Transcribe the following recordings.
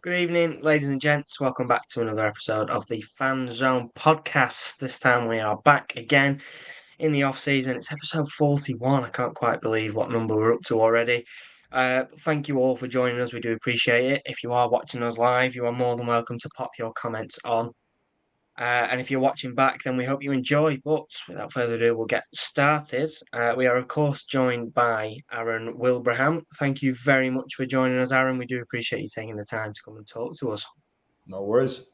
Good evening, ladies and gents. Welcome back to another episode of the Fanzone podcast. This time we are back again in the off season. It's episode 41. I can't quite believe what number we're up to already. Thank you all for joining us. We do appreciate it. If you are watching us live, you are more than welcome to pop your comments on. And if you're watching back, then we hope you enjoy. But without further ado, we'll get started. We are, of course, joined by Aaron Wilbraham. Thank you very much for joining us, Aaron. We do appreciate you taking the time to come and talk to us. No worries.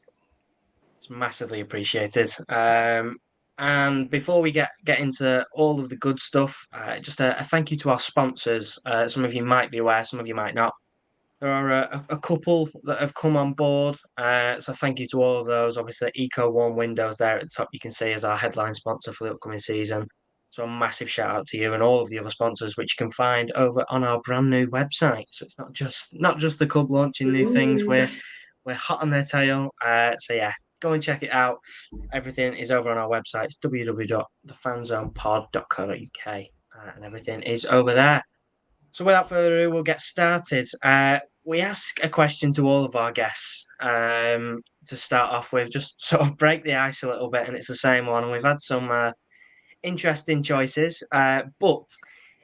It's massively appreciated. And before we get into all of the good stuff, just a thank you to our sponsors. Some of you might be aware, some of you might not. There are a couple that have come on board, so thank you to all of those. Obviously, Eco Warm Windows there at the top, you can see as our headline sponsor for the upcoming season. So a massive shout out to you and all of the other sponsors, which you can find over on our brand new website. So it's not just the club launching new things. We're hot on their tail. So yeah, go and check it out. Everything is over on our website. It's www.thefanzonepod.co.uk, and everything is over there. So without further ado, we'll get started. We ask a question to all of our guests to start off with, just sort of break the ice a little bit, and it's the same one. And we've had some interesting choices, but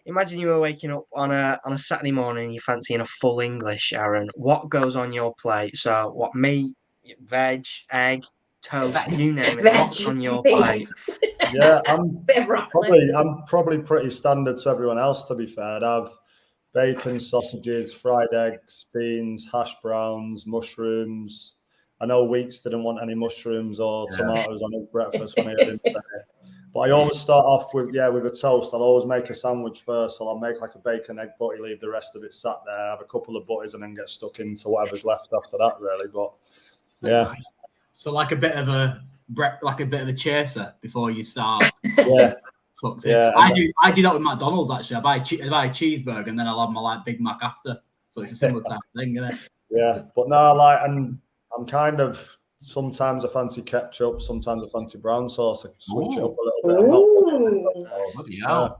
imagine you were waking up on a Saturday morning and you're fancying a full English, Aaron. What goes on your plate? So what meat, veg, egg, toast, you name it. What's on your plate? Yeah, I'm probably pretty standard to everyone else, to be fair. I'd have bacon, sausages, fried eggs, beans, hash browns, mushrooms. I know Weeks didn't want any mushrooms or tomatoes on his breakfast when I had him say it. But I always start off with a toast. I'll always make a sandwich first. So I'll make like a bacon, egg butty, leave the rest of it sat there, have a couple of butties and then get stuck into whatever's left after that, really. But yeah. So like a bit of a chaser before you start. Yeah. I do that with McDonald's actually. I buy a cheeseburger and then I'll have my Big Mac after. So it's a similar type of thing, isn't it? Yeah, but no, and I'm kind of sometimes I fancy ketchup, sometimes I fancy brown sauce. I switch it up a little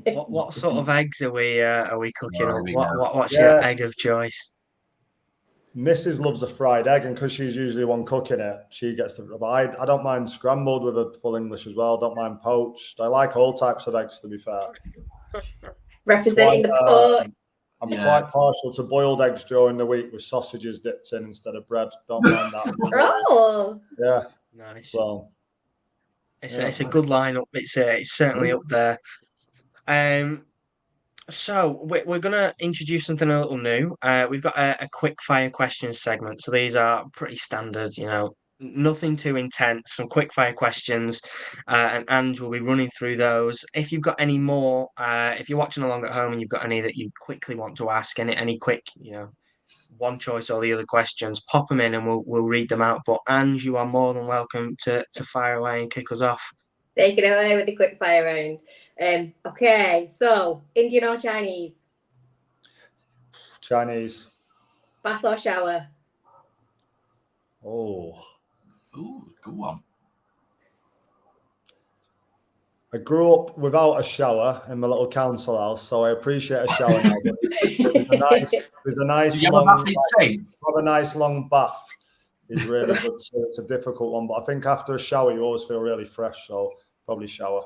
bit. What sort of eggs are we cooking up? What's your egg of choice? Mrs. loves a fried egg, and because she's usually one cooking it, she gets the. But I don't mind scrambled with a full English as well. Don't mind poached. I like all types of eggs, to be fair. Representing the poach. I'm quite partial to boiled eggs during the week with sausages dipped in instead of bread. Don't mind that. Oh, yeah, nice. So it's a good lineup. It's certainly up there. So we're going to introduce something a little new. We've got a quick fire questions segment. So these are pretty standard, nothing too intense, some quick fire questions. And Ange will be running through those. If you've got any more, if you're watching along at home and you've got any that you quickly want to ask, any quick, one choice or the other questions, pop them in and we'll read them out. But Ange, you are more than welcome to fire away and kick us off. Take it away with the quick fire round. Okay, so Indian or Chinese? Chinese. Bath or shower? Ooh, good one. I grew up without a shower in my little council house, so I appreciate a shower now. There's a nice long bath. Is really good. So it's a difficult one, but I think after a shower you always feel really fresh, so probably shower.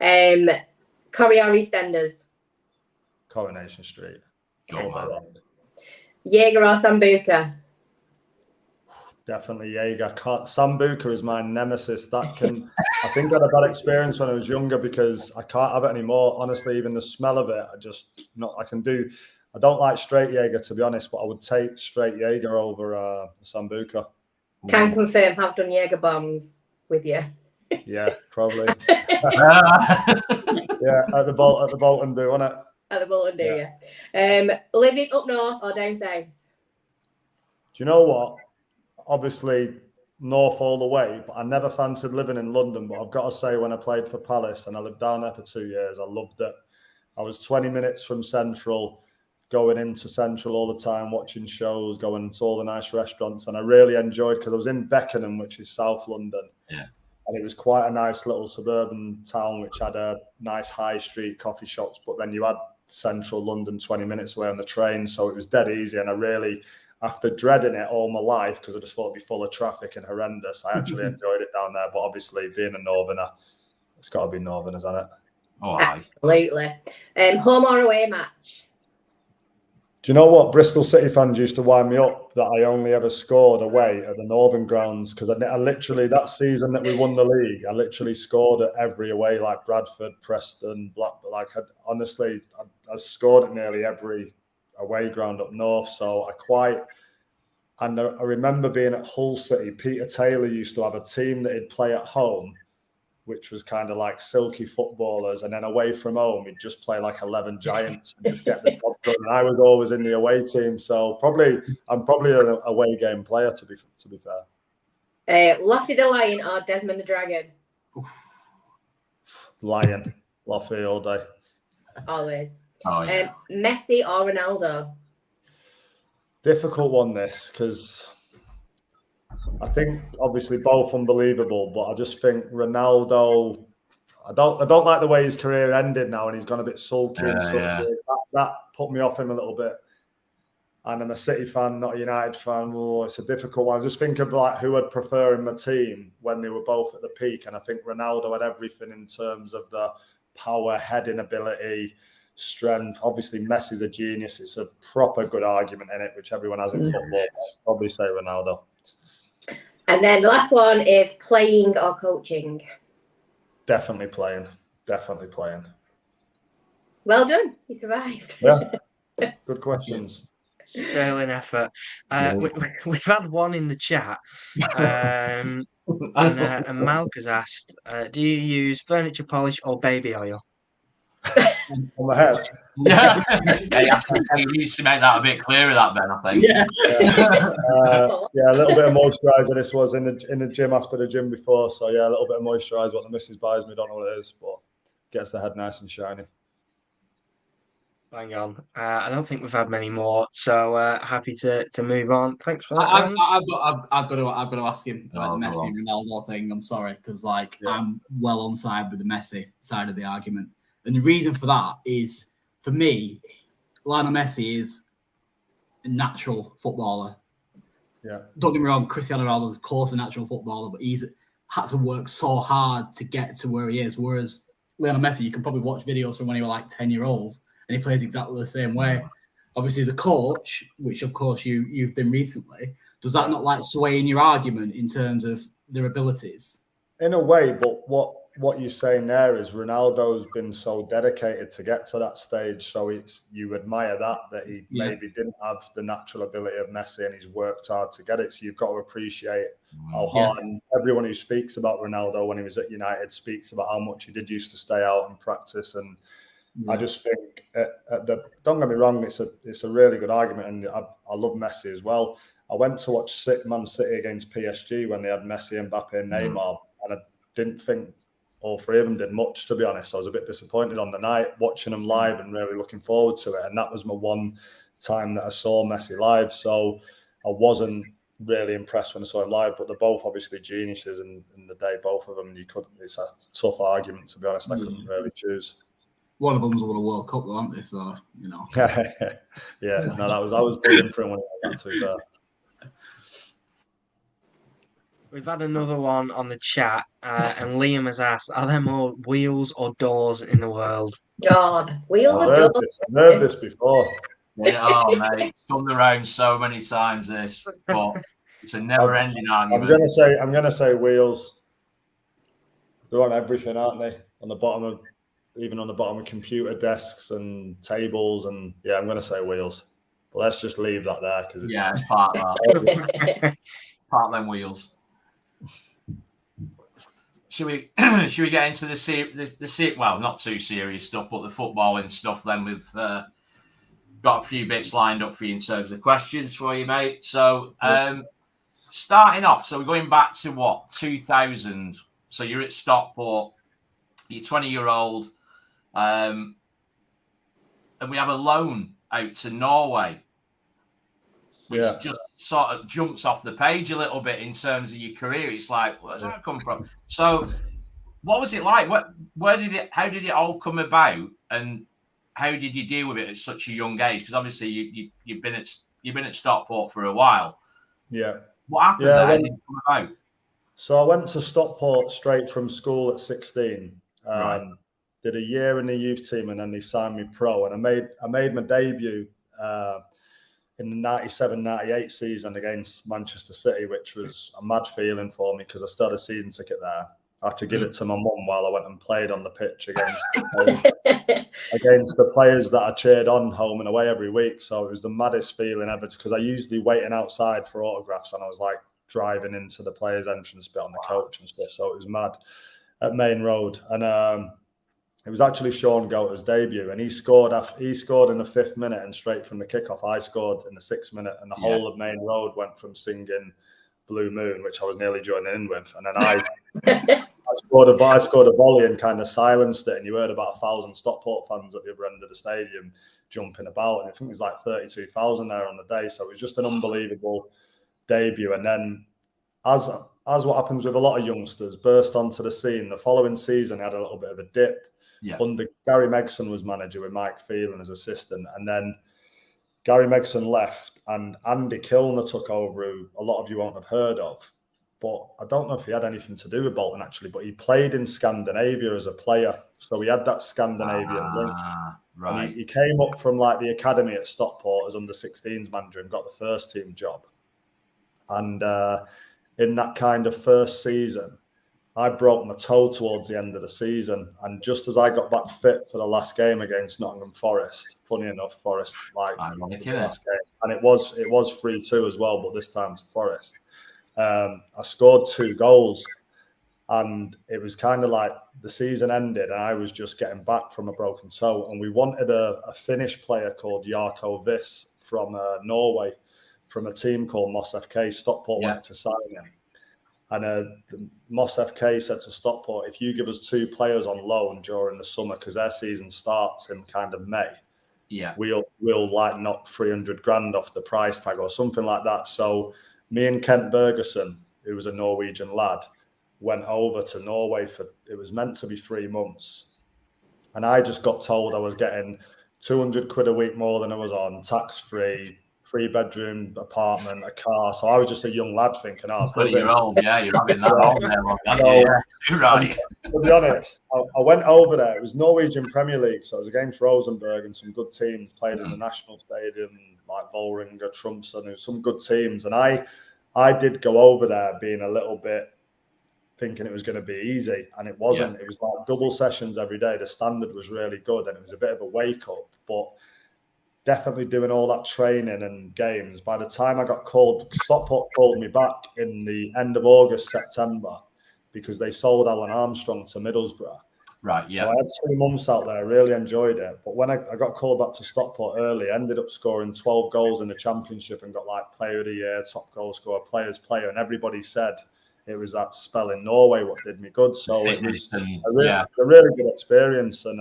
Corrie or EastEnders? Coronation Street. Jaeger or Sambuca? Definitely Jaeger. Sambuca is my nemesis. I think I had a bad experience when I was younger because I can't have it anymore. Honestly, even the smell of it, I don't like straight Jaeger, to be honest, but I would take straight Jaeger over Sambuca. Can confirm, have done Jaeger bombs with you. Yeah, probably. Yeah, at the Bolton do, wasn't it? At the Bolton do, yeah. Living up north or down south? Do you know what? Obviously, north all the way, but I never fancied living in London. But I've got to say, when I played for Palace and I lived down there for 2 years, I loved it. I was 20 minutes from Central, going into Central all the time, watching shows, going to all the nice restaurants. And I really enjoyed, because I was in Beckenham, which is South London. Yeah. And it was quite a nice little suburban town, which had a nice high street coffee shops. But then you had central London, 20 minutes away on the train. So it was dead easy. And I really, after dreading it all my life, because I just thought it'd be full of traffic and horrendous, I actually enjoyed it down there. But obviously, being a Northerner, it's got to be Northerners, hasn't it? Oh, aye. Absolutely. Home or away match? Do you know what? Bristol City fans used to wind me up that I only ever scored away at the Northern grounds, because I literally, that season that we won the league, I literally scored at every away, like Bradford, Preston, Blackburn. Like, honestly, I scored at nearly every away ground up north. So I remember being at Hull City. Peter Taylor used to have a team that he'd play at home, which was kind of like silky footballers, and then away from home, he'd just play like 11 giants and just get the job done. And I was always in the away team, so I'm probably an away game player to be fair. Lofty the Lion or Desmond the Dragon? Lion, Lofty all day. Always. Oh, yeah. Messi or Ronaldo? Difficult one, this, because I think obviously both unbelievable, but I just think Ronaldo, I don't like the way his career ended now, and he's gone a bit sulky and stuff. Yeah. That put me off him a little bit. And I'm a City fan, not a United fan. Oh, it's a difficult one. I just think of like who I'd prefer in my team when they were both at the peak, and I think Ronaldo had everything in terms of the power, heading ability, strength. Obviously, Messi's a genius. It's a proper good argument in it, which everyone has in football. I'd probably say Ronaldo. And then the last one is playing or coaching? Definitely playing. Well done. You survived. Yeah. Good questions. Sterling effort. We've had one in the chat. And Malk has asked, do you use furniture polish or baby oil? On my head. Yeah. You used to make that a bit clearer, that Ben, I think. Yeah. Yeah, a little bit of moisturiser. This was in the gym after the gym before. So yeah, a little bit of moisturiser. What the missus buys me, don't know what it is, but gets the head nice and shiny. Bang on. I don't think we've had many more, so happy to move on. Thanks for that. I've got to ask him about the Messi and Ronaldo thing. I'm sorry, because I'm well on side with the Messi side of the argument, and the reason for that is, for me, Lionel Messi is a natural footballer. Yeah. Don't get me wrong, Cristiano Ronaldo is of course a natural footballer, but he's had to work so hard to get to where he is. Whereas Lionel Messi, you can probably watch videos from when he was like 10-year-olds, and he plays exactly the same way. Obviously, as a coach, which of course you've been recently, does that not like sway in your argument in terms of their abilities? In a way, but what you're saying there is Ronaldo's been so dedicated to get to that stage, so you admire that he maybe didn't have the natural ability of Messi, and he's worked hard to get it. So you've got to appreciate how hard. And everyone who speaks about Ronaldo when he was at United speaks about how much he did used to stay out and practice. And I just think, don't get me wrong, it's a really good argument, and I love Messi as well. I went to watch Man City against PSG when they had Messi, Mbappe, and Neymar, and I didn't think all three of them did much, to be honest. I was a bit disappointed on the night watching them live and really looking forward to it. And that was my one time that I saw Messi live. So I wasn't really impressed when I saw him live, but they're both obviously geniuses in the day, both of them. It's a tough argument, to be honest. I couldn't really choose. One of them's won a World Cup, though, aren't they? So, you know. Yeah, no, I was buzzing for him when he went to that. We've had another one on the chat, and Liam has asked, are there more wheels or doors in the world? God, wheels or doors? I've heard this before. Yeah, oh, mate, it's come around so many times, this, but it's a never-ending argument. I'm gonna say wheels. They're on everything, aren't they? Even on the bottom of computer desks and tables, and yeah, I'm gonna say wheels. But let's just leave that there, because it's part of that. Part of them wheels. Should we get into the well, not too serious stuff, but the footballing stuff? Then we've got a few bits lined up for you in terms of questions for you, mate. So starting off, so we're going back to 2000. So you're at Stockport, you're 20-year-old, and we have a loan out to Norway, which just sort of jumps off the page a little bit in terms of your career. It's like, where's that come from? So what was it like? How did it all come about? And how did you deal with it at such a young age? Because obviously you've been at Stockport for a while. Yeah. What happened there? How did it come about? So I went to Stockport straight from school at 16. Right. Did a year in the youth team, and then they signed me pro. And I made my debut in the 97-98 season against Manchester City, which was a mad feeling for me because I still had a season ticket there. I had to give it to my mum while I went and played on the pitch against the players that I cheered on home and away every week. So it was the maddest feeling ever because I usually waiting outside for autographs, and I was like driving into the players' entrance bit on the coach and stuff. So it was mad at Main Road. And it was actually Sean Goater's debut, and he scored in the 5th minute, and straight from the kickoff, I scored in the 6th minute, and the whole of Main Road went from singing Blue Moon, which I was nearly joining in with, and then I scored a volley and kind of silenced it, and you heard about 1,000 Stockport fans at the other end of the stadium jumping about, and I think it was like 32,000 there on the day, so it was just an unbelievable debut. And then, as what happens with a lot of youngsters, burst onto the scene. The following season, I had a little bit of a dip. Yeah. Under Gary Megson was manager with Mike Phelan as assistant, and then Gary Megson left and Andy Kilner took over, who a lot of you won't have heard of. But I don't know if he had anything to do with Bolton actually, but he played in Scandinavia as a player, so he had that Scandinavian link. Right. He came up from like the academy at Stockport as under-16s manager and got the first team job. And in that kind of first season, I broke my toe towards the end of the season, and just as I got back fit for the last game against Nottingham Forest, funny enough, Forest the last game, and it was 3-2 as well, but this time to Forest. I scored 2 goals, and it was kind of like the season ended, and I was just getting back from a broken toe, and we wanted a Finnish player called Jarkko Viss from Norway, from a team called Moss FK. Stockport wanted to sign him. And the Moss FK said to Stockport, if you give us 2 players on loan during the summer, because their season starts in kind of May, we'll like knock 300 grand off the price tag or something like that. So me and Kent Bergerson, who was a Norwegian lad, went over to Norway it was meant to be 3 months. And I just got told I was getting 200 quid a week more than I was on, tax-free, 3-bedroom apartment, a car. So I was just a young lad thinking, you're old, you're having that home there. Right. To be honest, I went over there. It was Norwegian Premier League, so it was against Rosenborg and some good teams, played in the National Stadium, like Vålerenga, Tromsø, and some good teams. And I did go over there being a little bit thinking it was going to be easy, and it wasn't. It was like double sessions every day. The standard was really good, and it was a bit of a wake up, but definitely doing all that training and games. By the time I got called, Stockport called me back in the end of August, September, because they sold Alan Armstrong to Middlesbrough. Right, yeah. So I had 2 months out there, really enjoyed it. But when I got called back to Stockport early, I ended up scoring 12 goals in the Championship and got like Player of the Year, top goal scorer, Players Player, and everybody said it was that spell in Norway what did me good. So it was a really good experience, and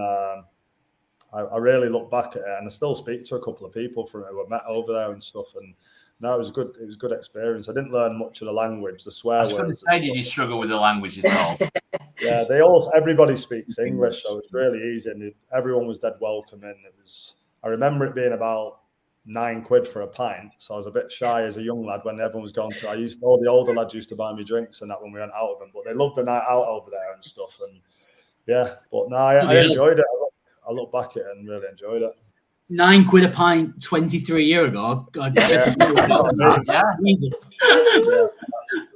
I really look back at it, and I still speak to a couple of people from it who I met over there and stuff. And no, it was good. It was a good experience. I didn't learn much of the language, the swear words. Did you struggle with the language at all? Yeah, everybody speaks English, so it's really easy, and everyone was dead welcoming. I remember it being about £9 for a pint, so I was a bit shy as a young lad when everyone was going to. All the older lads used to buy me drinks and that when we went out of them, but they loved the night out over there and stuff. And but no, I enjoyed it. I look back at it and really enjoyed it. £9 a pint 23 years ago. Jesus.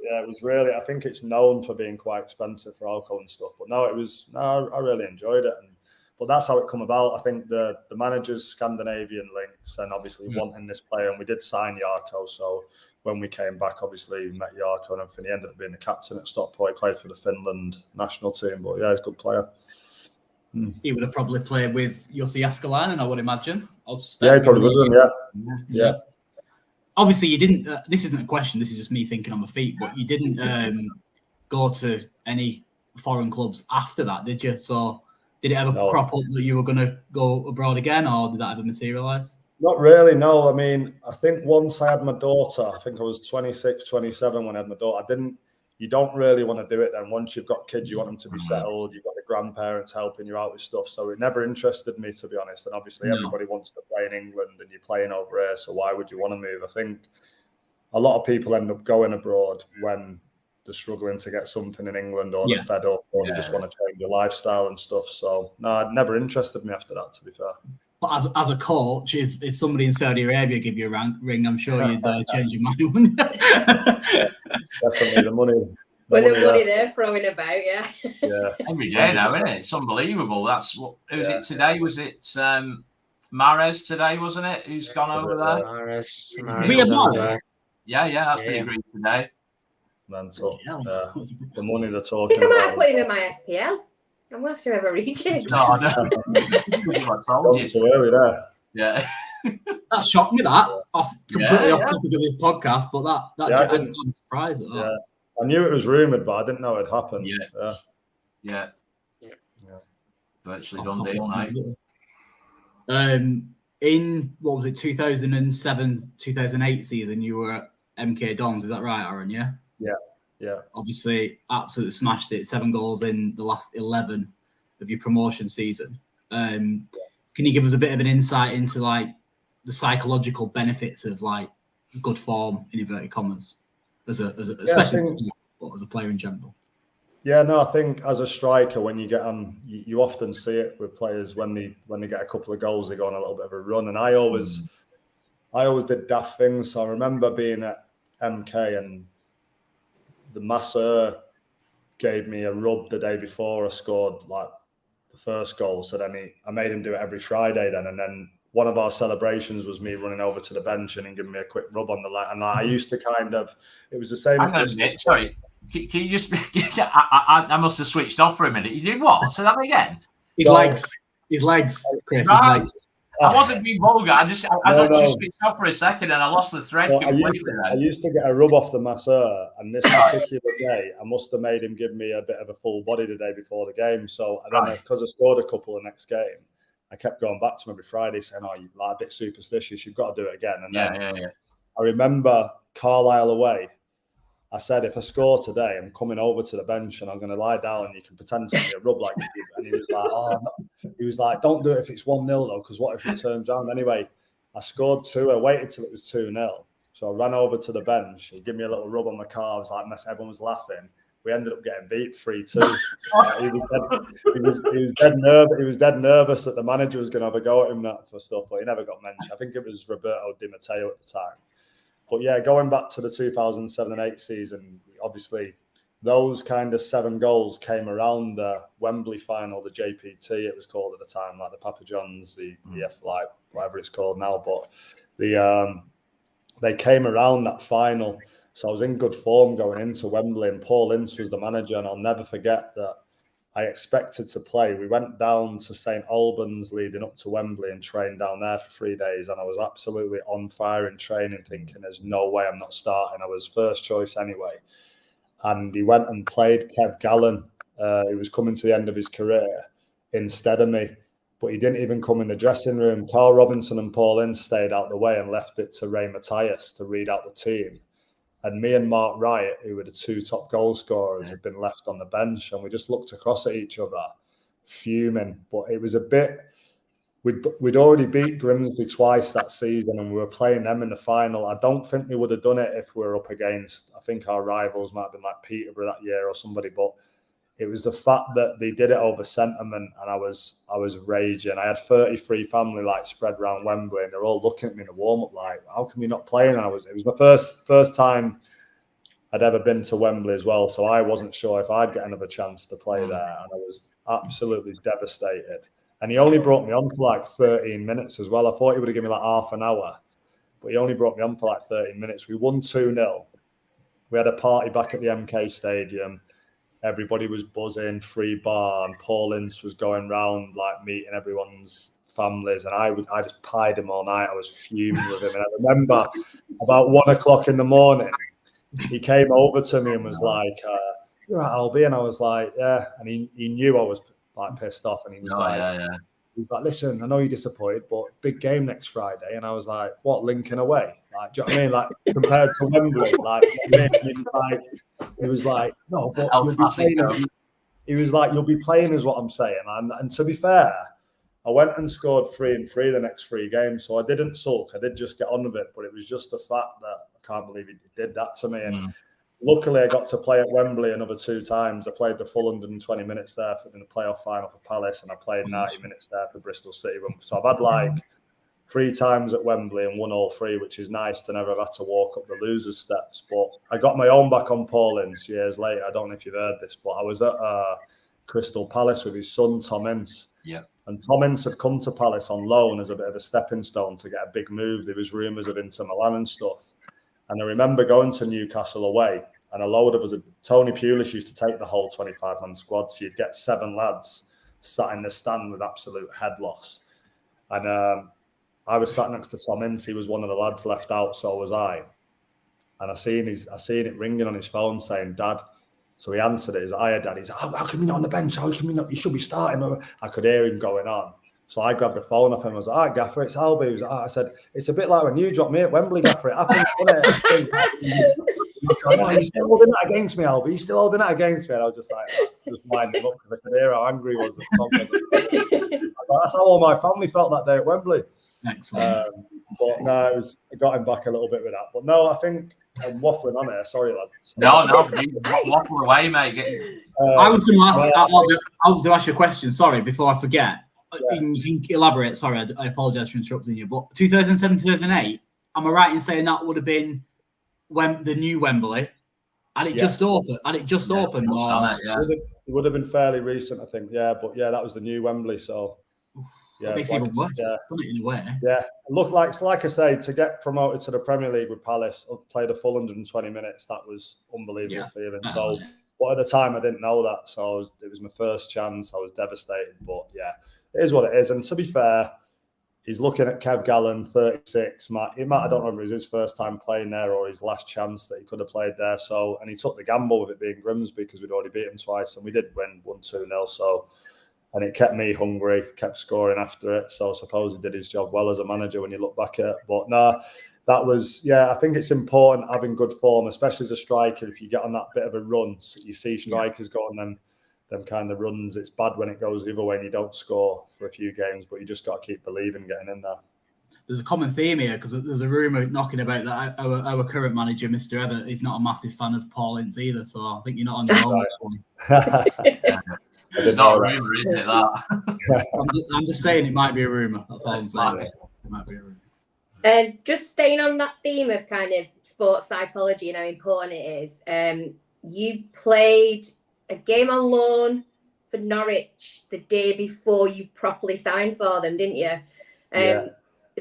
It was really. I think it's known for being quite expensive for alcohol and stuff. But no, I really enjoyed it. But that's how it come about. I think the manager's Scandinavian links and obviously wanting this player, and we did sign Jarkko. So when we came back, obviously we met Jarkko, and everything. He ended up being the captain at Stockport. He played for the Finland national team. But yeah, he's a good player. He would have probably played with Jussi Jääskeläinen, I would imagine. Yeah, he probably would have, yeah. Obviously, you didn't. This isn't a question. This is just me thinking on my feet. But you didn't go to any foreign clubs after that, did you? So did it ever crop up that you were going to go abroad again, or did that ever materialise? Not really, no. I mean, I think once I had my daughter, I think I was 26, 27 when I had my daughter. you don't really want to do it then. Once you've got kids, you want them to be settled. You've got the grandparents helping you out with stuff. So it never interested me, to be honest. And obviously everybody wants to play in England and you're playing over here. So why would you want to move? I think a lot of people end up going abroad when they're struggling to get something in England, or they're fed up, or they just want to change their lifestyle and stuff. So no, it never interested me after that, to be fair. But as a coach, if somebody in Saudi Arabia give you a ring, I'm sure you'd change your mind, wouldn't you? Definitely the money. With the money they're throwing about, yeah. Every day now, isn't it? It's unbelievable. That's what was it today? Was it Mahrez today, wasn't it? Who's gone over there? Mahrez. Yeah, that's been agreed today. Mental. The money they're talking I might about. put him in my FPL. I'm going to have to have a rejig. No, I told you. So early there. Yeah. That shocked me, that. Completely off topic of this podcast, but I'm surprised at that. Yeah. I knew it was rumoured, but I didn't know it happened. Yeah. Virtually done deal, mate. In, what was it, 2007, 2008 season, you were at MK Dons, is that right, Aaron? Yeah. Obviously, absolutely smashed it. 7 goals in the last 11 of your promotion season. Can you give us a bit of an insight into like the psychological benefits of like good form in inverted commas, especially as a player in general? Yeah, no, I think as a striker, when you get on, you often see it with players when they get a couple of goals, they go on a little bit of a run. And I always did daft things. So I remember being at MK and the masseur gave me a rub the day before I scored like the first goal. So then I made him do it every Friday then. And then one of our celebrations was me running over to the bench and giving me a quick rub on the leg. And I used to it was the same. Sorry. Can you just? I must have switched off for a minute. You did what? Say that again. His legs, Chris. His legs. I wasn't being vulgar. I just switched off for a second and I lost the thread completely. I used to get a rub off the masseur, and this particular day, I must have made him give me a bit of a full body the day before the game. So because I scored a couple the next game, I kept going back to him every Friday saying, "Oh, you're like a bit superstitious. You've got to do it again." And then I remember Carlisle away. I said, if I score today, I'm coming over to the bench and I'm going to lie down and you can pretend to give me a rub like you did. And he was like, he was like, don't do it if it's 1-0 though, because what if it turns around? Anyway, I scored 2. I waited till it was 2-0. So I ran over to the bench. He gave me a little rub on the calves, like everyone was laughing. We ended up getting beat 3-2. He was dead nervous that the manager was going to have a go at him for stuff, but he never got mentioned. I think it was Roberto Di Matteo at the time. But yeah, going back to the 2007-8 season, obviously those kind of 7 goals came around the Wembley final, the JPT it was called at the time, like the Papa John's, the like whatever it's called now. But they came around that final. So I was in good form going into Wembley, and Paul Ince was the manager, and I'll never forget that I expected to play. We went down to St Albans leading up to Wembley and trained down there for 3 days. And I was absolutely on fire in training, thinking there's no way I'm not starting. I was first choice anyway. And he went and played Kev Gallen, who was coming to the end of his career, instead of me. But he didn't even come in the dressing room. Carl Robinson and Paul Ince stayed out the way and left it to Ray Matthias to read out the team. And me and Mark Wright, who were the 2 top goal scorers, had been left on the bench. And we just looked across at each other, fuming. But it was a bit... We'd already beat Grimsby twice that season, and we were playing them in the final. I don't think they would have done it if we were up against... I think our rivals might have been like Peterborough that year or somebody. But it was the fact that they did it over sentiment, and I was raging. I had 33 family like spread around Wembley, and they're all looking at me in the warm-up like, how come you're not playing? And it was my first time I'd ever been to Wembley as well, so I wasn't sure if I'd get another chance to play there, and I was absolutely devastated. And he only brought me on for like 13 minutes as well. I thought he would have given me like half an hour, but he only brought me on for like 13 minutes. We won 2-0. We had a party back at the MK Stadium. Everybody was buzzing, free bar, and Paul Ince was going round like meeting everyone's families, and I just pied him all night. I was fuming with him, and I remember about 1 o'clock in the morning, he came over to me and was like, "You're at Albi," and I was like, "Yeah," and he knew I was like pissed off, and he was he was like, "Listen, I know you're disappointed, but big game next Friday," and I was like, "What, Lincoln away? Like, do you know what I mean? Like compared to Wembley, like He was like, no, but El you'll be playing. Clasico. He was like, you'll be playing, is what I'm saying. And to be fair, I went and scored 3 and 3 the next 3 games, so I didn't sulk. I did just get on with it, but it was just the fact that I can't believe he did that to me. And luckily, I got to play at Wembley another 2 times. I played the full 120 minutes there in the playoff final for Palace, and I played 90 minutes there for Bristol City. So I've had like 3 times at Wembley and won all 3, which is nice to never have had to walk up the losers' steps. But I got my own back on Paulins years later. I don't know if you've heard this, but I was at Crystal Palace with his son, Tom Ince. Yeah. And Tom Ince had come to Palace on loan as a bit of a stepping stone to get a big move. There was rumours of Inter Milan and stuff. And I remember going to Newcastle away, and a load of us, Tony Pulis used to take the whole 25-man squad. So you'd get 7 lads sat in the stand with absolute head loss. And I was sat next to Tom Ince. He was one of the lads left out, so was I. And I seen it ringing on his phone saying, Dad. So he answered it. He's like, hiya, Dad. He's like, how come you're not on the bench? How come you not? You should be starting. I could hear him going on. So I grabbed the phone off him. I was like, all right, Gaffer, it's Albie. He was like, I said, it's a bit like when you dropped me at Wembley, Gaffer. It happened, wasn't it? Oh, he's still holding that against me, Albie. He's still holding that against me. And I was just like, just winding him up because I could hear how angry he was that Tom was. That's how all my family felt that day at Wembley. Excellent. But no, I got him back a little bit with that. But no, I think I'm waffling on here. Sorry, lads. No, waffle away, mate. I was going to ask. I was going to ask you a question. Sorry, before I forget. Yeah. You can elaborate. Sorry, I apologise for interrupting you. But 2007, 2008. Am I right in saying that would have been when the new Wembley? Had it just opened? Opened? Or... It would have been fairly recent, I think. Yeah, but yeah, that was the new Wembley. So. Yeah, it makes it even worse. Yeah. Done it in a way. Yeah, look, like I say, to get promoted to the Premier League with Palace, played a full 120 minutes. That was unbelievable feeling. So, but at the time, I didn't know that, so it was my first chance. I was devastated, but yeah, it is what it is. And to be fair, he's looking at Kev Gallen, 36. I don't know if it was his first time playing there or his last chance that he could have played there. So, and he took the gamble with it being Grimsby because we'd already beat him twice, and we did win 1-2-0. So. And it kept me hungry, kept scoring after it. So I suppose he did his job well as a manager when you look back at it. But no, that was, I think it's important having good form, especially as a striker. If you get on that bit of a run, so you see strikers go on them kind of runs. It's bad when it goes the other way and you don't score for a few games, but you just got to keep believing getting in there. There's a common theme here because there's a rumour knocking about that our current manager, Mr. Everett, is not a massive fan of Paul Ince either. So I think you're not on your own. Right. It's not a rumour, isn't it, that? I'm just saying it might be a rumour. That's all I'm saying. It might be a rumour. Just staying on that theme of kind of sports psychology and how important it is. You played a game on loan for Norwich the day before you properly signed for them, didn't you?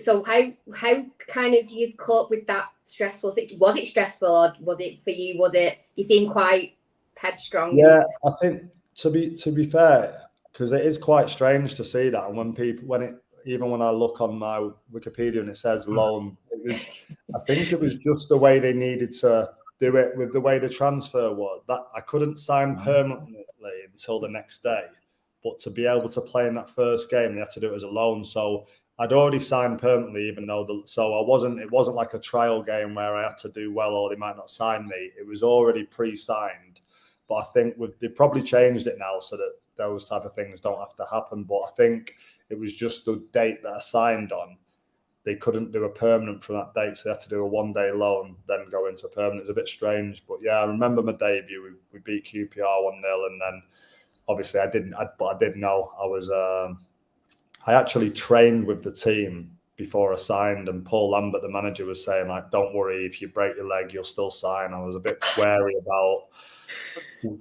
So how kind of do you cope with that stress? Was it stressful, or was it for you? Was it, you seem quite headstrong? Yeah, I think to be fair, because it is quite strange to see that, and even when I look on my Wikipedia and it says loan, I think it was just the way they needed to do it with the way the transfer was. That I couldn't sign permanently until the next day, but to be able to play in that first game, they had to do it as a loan. So I'd already signed permanently, even though it wasn't like a trial game where I had to do well or they might not sign me. It was already pre-signed. But I think they probably changed it now so that those type of things don't have to happen. But I think it was just the date that I signed on. They couldn't do a permanent from that date, so they had to do a one-day loan, then go into permanent. It's a bit strange. But yeah, I remember my debut. We beat QPR 1-0, and then obviously I did know I was. I actually trained with the team before I signed, and Paul Lambert, the manager, was saying, like, don't worry, if you break your leg, you'll still sign. I was a bit wary about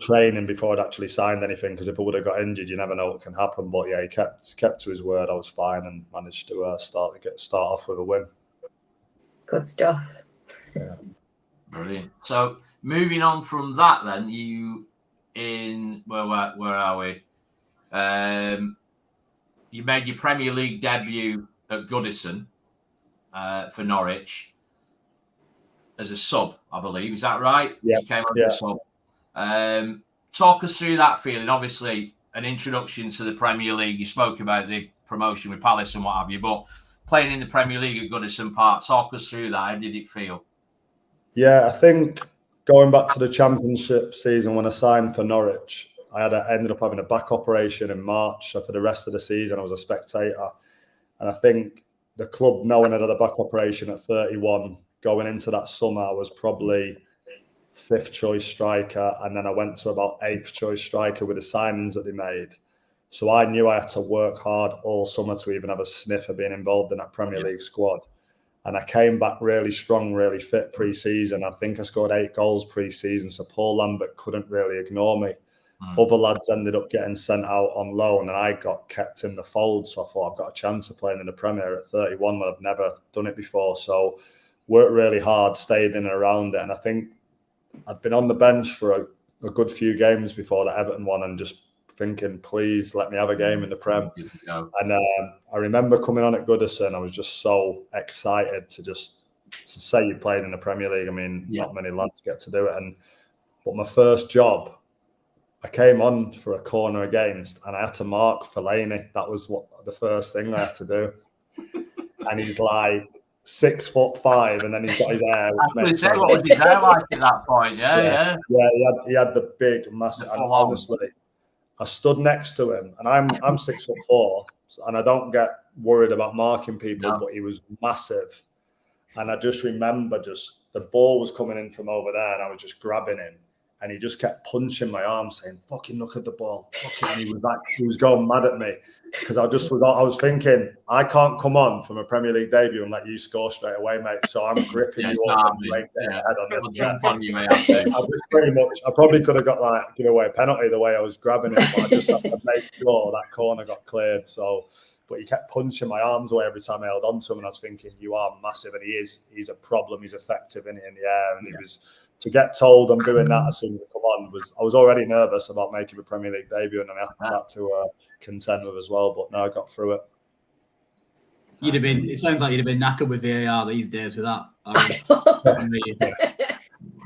training before I'd actually signed anything, because if I would have got injured, you never know what can happen. But yeah, he kept to his word. I was fine and managed to start off with a win. Good stuff. Yeah. Brilliant. So moving on from that, then where are we? You made your Premier League debut at Goodison for Norwich as a sub, I believe. Is that right? Yeah. You came as a sub. Talk us through that feeling. Obviously, an introduction to the Premier League. You spoke about the promotion with Palace and what have you, but playing in the Premier League at Goodison Park, talk us through that. How did it feel? Yeah, I think going back to the Championship season when I signed for Norwich, I ended up having a back operation in March. So for the rest of the season, I was a spectator. And I think the club, knowing I had a back operation at 31, going into that summer, I was probably 5th choice striker. And then I went to about 8th choice striker with the signings that they made. So I knew I had to work hard all summer to even have a sniff of being involved in that Premier League squad. And I came back really strong, really fit pre-season. I think I scored 8 goals pre-season, so Paul Lambert couldn't really ignore me. Other lads ended up getting sent out on loan, and I got kept in the fold. So I thought I've got a chance of playing in the Premier at 31 when I've never done it before. So worked really hard, stayed in and around it. And I think I'd been on the bench for a good few games before the Everton one and just thinking, please let me have a game in the Prem. And I remember coming on at Goodison, I was just so excited to say you played in the Premier League. I mean, not many lads get to do it. But my first job, I came on for a corner against, and I had to mark Fellaini. That was the first thing I had to do. And he's like 6'5", and then he's got his hair. What was his hair like at that point? Yeah. He had the big, massive. And honestly, I stood next to him, and I'm 6'4", and I don't get worried about marking people, but he was massive. And I just remember the ball was coming in from over there, and I was just grabbing him. And he just kept punching my arm, saying, "Fucking look at the ball." And he was going mad at me because I was thinking, I can't come on from a Premier League debut and let you score straight away, mate. So I'm gripping you up and head on this. I probably could have got give away a penalty the way I was grabbing it, but I just had to make sure that corner got cleared. So, but he kept punching my arms away every time I held on to him, and I was thinking, you are massive, and he's a problem. He's effective in the air, and he was. To get told I'm doing that as soon as I come on I was already nervous about making a Premier League debut, and then I had to contend with as well. But no, I got through it. It sounds like you'd have been knackered with VAR these days with that.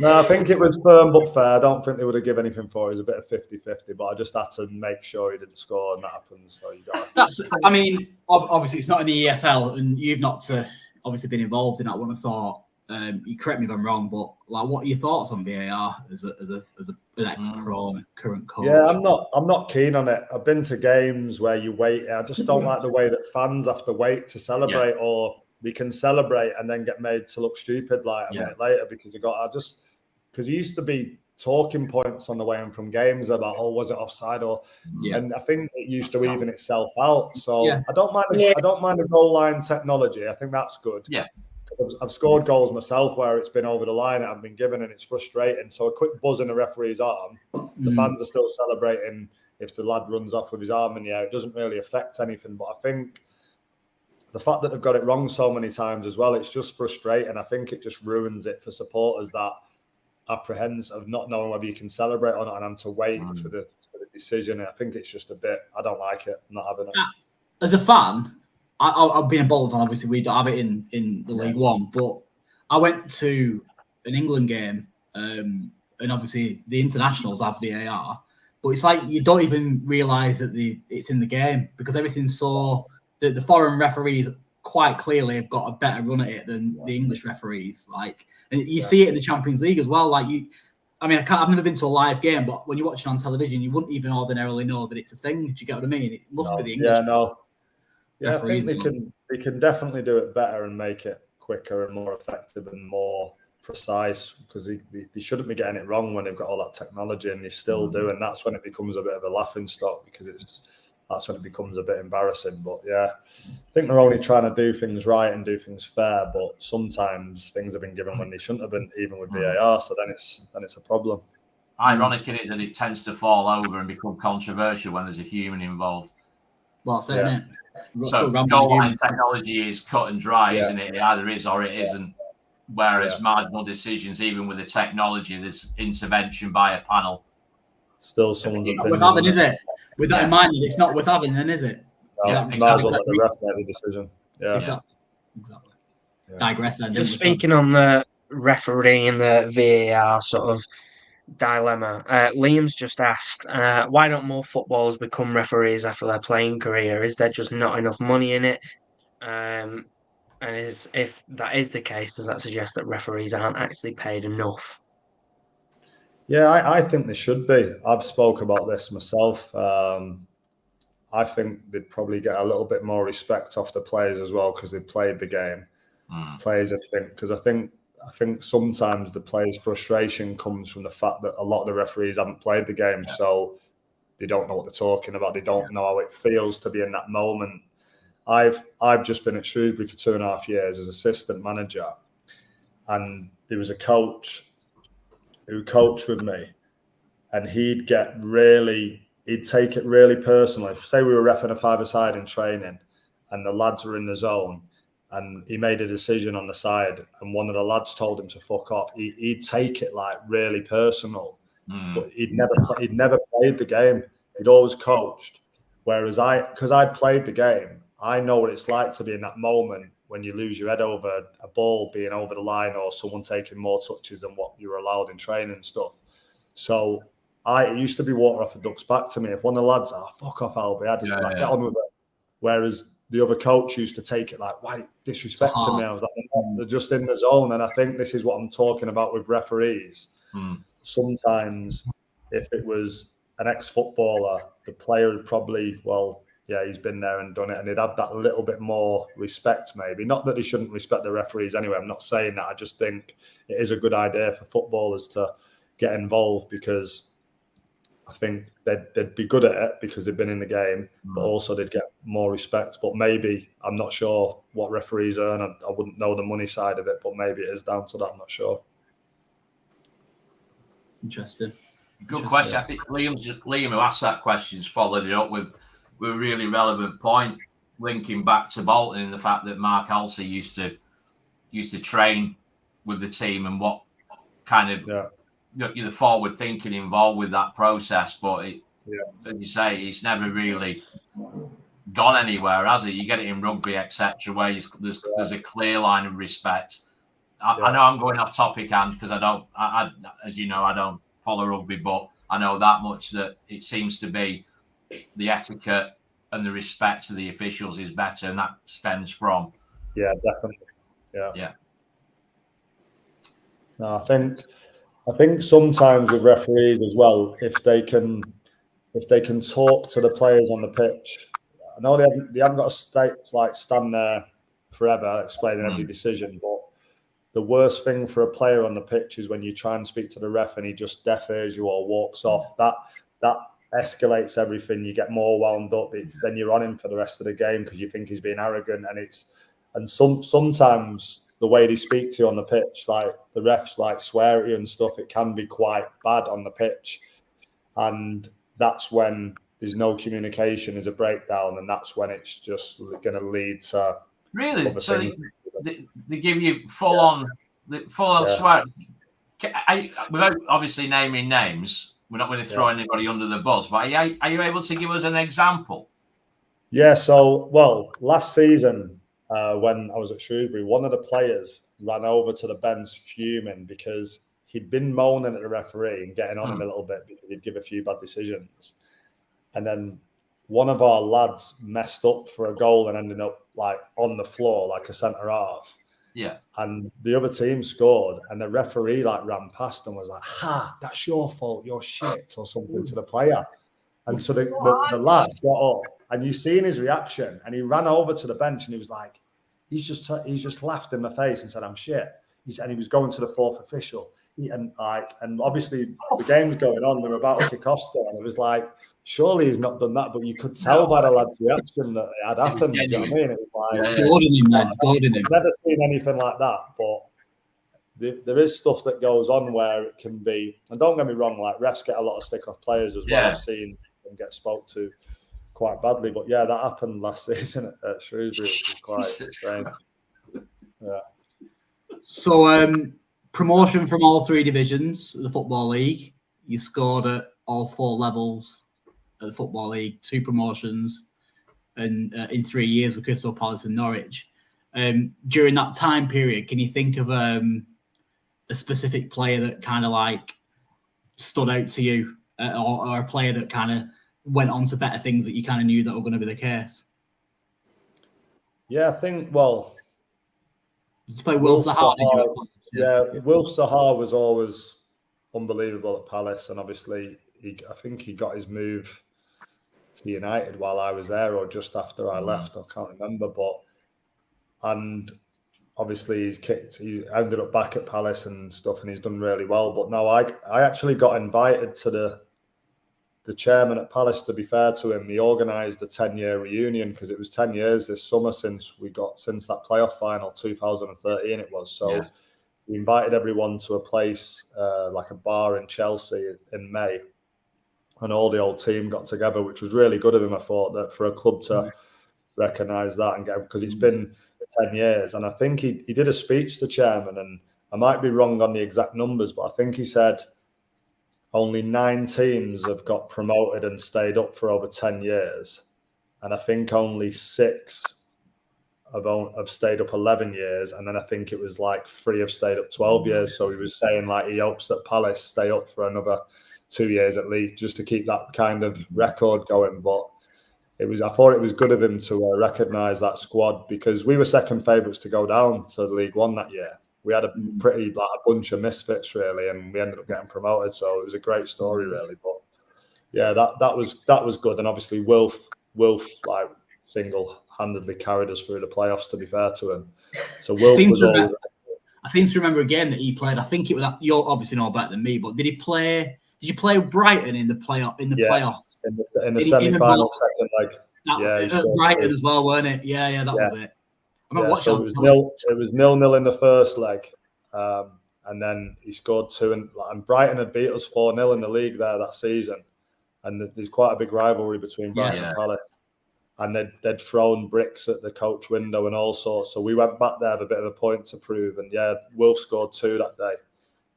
No, I think it was firm but fair. I don't think they would have given anything for it. It was a bit of 50-50, but I just had to make sure he didn't score, and that happened. So you got obviously it's not in the EFL, and you've not obviously been involved in that one. I thought. You correct me if I'm wrong, but what are your thoughts on VAR as an ex-pro and current coach? Yeah, I'm not keen on it. I've been to games where you wait. I just don't like the way that fans have to wait to celebrate, or they can celebrate and then get made to look stupid a minute later because because there used to be talking points on the way in from games about was it offside and I think it used to even itself out. So I don't mind the goal line technology. I think that's good. Yeah. I've scored goals myself where it's been over the line and I've been given, and it's frustrating. So a quick buzz in the referee's arm, the fans are still celebrating if the lad runs off with his arm in the air. It doesn't really affect anything. But I think the fact that they've got it wrong so many times as well, it's just frustrating. I think it just ruins it for supporters, that apprehensive of not knowing whether you can celebrate or not, and I'm to wait for the decision. And I think it's just a bit, I don't like it. I'm not having it. As a fan, I've been a Bolton fan. Obviously, we don't have it in the League One, but I went to an England game, and obviously the internationals have VAR, but it's like you don't even realise that it's in the game because everything's so the foreign referees quite clearly have got a better run at it than the English referees. And you see it in the Champions League as well. I've never been to a live game, but when you watch it on television, you wouldn't even ordinarily know that it's a thing. Do you get what I mean? It must be the English. I think they can definitely do it better and make it quicker and more effective and more precise, because they shouldn't be getting it wrong when they've got all that technology, and they still do, and that's when it becomes a bit of a laughing stock, because that's when it becomes a bit embarrassing. But I think they're only trying to do things right and do things fair, but sometimes things have been given when they shouldn't have been, even with VAR, so then it's a problem. Ironic, isn't it, that it tends to fall over and become controversial when there's a human involved. Well, saying it. So goal line technology is cut and dry, isn't it? It either is or it isn't. Whereas marginal decisions, even with the technology, there's intervention by a panel. Still someone's opinion. With having, is it? With that in mind, it's not with having, then, is it? No, might as well let the ref make the decision. Yeah. Exactly. Yeah. Digress then. Just speaking on the referee and the VAR sort of dilemma, Liam's just asked, why don't more footballers become referees after their playing career? Is there just not enough money in it? And if that is the case, does that suggest that referees aren't actually paid enough? Yeah, I think they should be. I've spoke about this myself. I think they'd probably get a little bit more respect off the players as well because they played the game. Players, I think, because I think sometimes the players' frustration comes from the fact that a lot of the referees haven't played the game, so they don't know what they're talking about. They don't know how it feels to be in that moment. I've just been at Shrewsbury for 2.5 years as assistant manager, and there was a coach who coached with me, and he'd take it really personally. Say we were reffing a five-a-side in training, and the lads were in the zone, and he made a decision on the side, and one of the lads told him to fuck off. He'd take it like really personal, but he'd never played the game. He'd always coached. Whereas because I played the game, I know what it's like to be in that moment when you lose your head over a ball being over the line or someone taking more touches than what you were allowed in training and stuff. So it used to be water off a duck's back to me. If one of the lads, fuck off, Albie, I just get on with it. Whereas the other coach used to take it like, why disrespecting me? I was like, they're just in the zone. And I think this is what I'm talking about with referees. Sometimes if it was an ex-footballer, the player would probably, he's been there and done it, and he'd have that little bit more respect maybe. Not that they shouldn't respect the referees anyway, I'm not saying that. I just think it is a good idea for footballers to get involved because I think they'd be good at it because they've been in the game, but also they'd get more respect. But maybe, I'm not sure what referees earn. I wouldn't know the money side of it, but maybe it is down to that. I'm not sure. Interesting. Good question. I think Liam who asked that question has followed it up with a really relevant point, linking back to Bolton in the fact that Mark Halsey used to train with the team and what kind of the forward thinking involved with that process. But as you say, it's never really gone anywhere, has it? You get it in rugby, etc., where there's a clear line of respect. I know I'm going off topic, Ange, because I as you know, I don't follow rugby, but I know that much that it seems to be the etiquette and the respect to the officials is better, and that stems from. Yeah, definitely. Yeah. No, I think sometimes with referees as well, if they can talk to the players on the pitch. I know they haven't got to stand there forever explaining every decision, but the worst thing for a player on the pitch is when you try and speak to the ref and he just deaf ears you or walks off. That escalates everything. You get more wound up. Then you're on him for the rest of the game because you think he's being arrogant. And sometimes the way they speak to you on the pitch, like the refs like swear at you and stuff, it can be quite bad on the pitch. And that's when there's no communication, there's a breakdown, and that's when it's just going to lead to. Really? So they give you full on swear. Without obviously naming names, we're not going to throw anybody under the bus, but are you able to give us an example? Yeah, so, last season when I was at Shrewsbury, one of the players ran over to the bench fuming because he'd been moaning at the referee and getting on him a little bit because he'd give a few bad decisions. And then one of our lads messed up for a goal and ended up like on the floor like a centre half. Yeah. And the other team scored and the referee like ran past and was like, that's your fault, you're shit, or something to the player. And so the lad got up and you seen his reaction and he ran over to the bench and he was like, he's just laughed in my face and said, I'm shit. And he was going to the fourth official. And obviously the game was going on, we were about to kick off still, and it was like, surely he's not done that, but you could tell by the lad's reaction that it had happened. Do you know what I mean? It was like Gordon him. I've never seen anything like that, but there is stuff that goes on where it can be, and don't get me wrong, like refs get a lot of stick off players as well. I've seen them get spoke to quite badly, but that happened last season at Shrewsbury, which was quite strange. Yeah. So promotion from all three divisions of the Football League. You scored at all four levels at the Football League, 2 promotions, and in 3 years with Crystal Palace and Norwich. During that time period, can you think of a specific player that kind of like stood out to you, or a player that kind of went on to better things that you kind of knew that were going to be the case? Yeah, I think, Just play Will Sahar. Will Sahar was unbelievable at Palace, and obviously I think he got his move to United while I was there, or just after I left. I can't remember, and obviously he's ended up back at Palace and stuff, and he's done really well. But no, I actually got invited to the chairman at Palace. To be fair to him, he organised a 10-year reunion, because it was 10 years this summer since that playoff final, 2013 it was. So we invited everyone to a place like a bar in Chelsea in May, and all the old team got together, which was really good of him. I thought that for a club to recognise that and get, because it's been 10 years. And I think he did a speech, the chairman, and I might be wrong on the exact numbers, but I think he said only 9 teams have got promoted and stayed up for over 10 years. And I think only 6 have stayed up 11 years. And then I think it was like 3 have stayed up 12 years. So he was saying like he hopes that Palace stay up for another 2 years at least, just to keep that kind of record going. But I thought it was good of him to recognise that squad, because we were second favourites to go down to League One that year. We had a pretty a bunch of misfits really, and we ended up getting promoted. So it was a great story really. But yeah, that was good. And obviously Wilf like single-handedly carried us through the playoffs, to be fair to him. So Wilf was all. I seem to remember a game that he played. I think it was that. You'll obviously know better than me, but did you play Brighton in the playoffs? In the semi-final second leg. Brighton as well, weren't it? Yeah, that was it. I remember watching it was 0-0 in the first leg, and then he scored 2, and Brighton had beat us 4-0 in the league there that season, and there's quite a big rivalry between Brighton and Palace, and they'd thrown bricks at the coach window and all sorts. So we went back there with a bit of a point to prove, and Wolf scored 2 that day,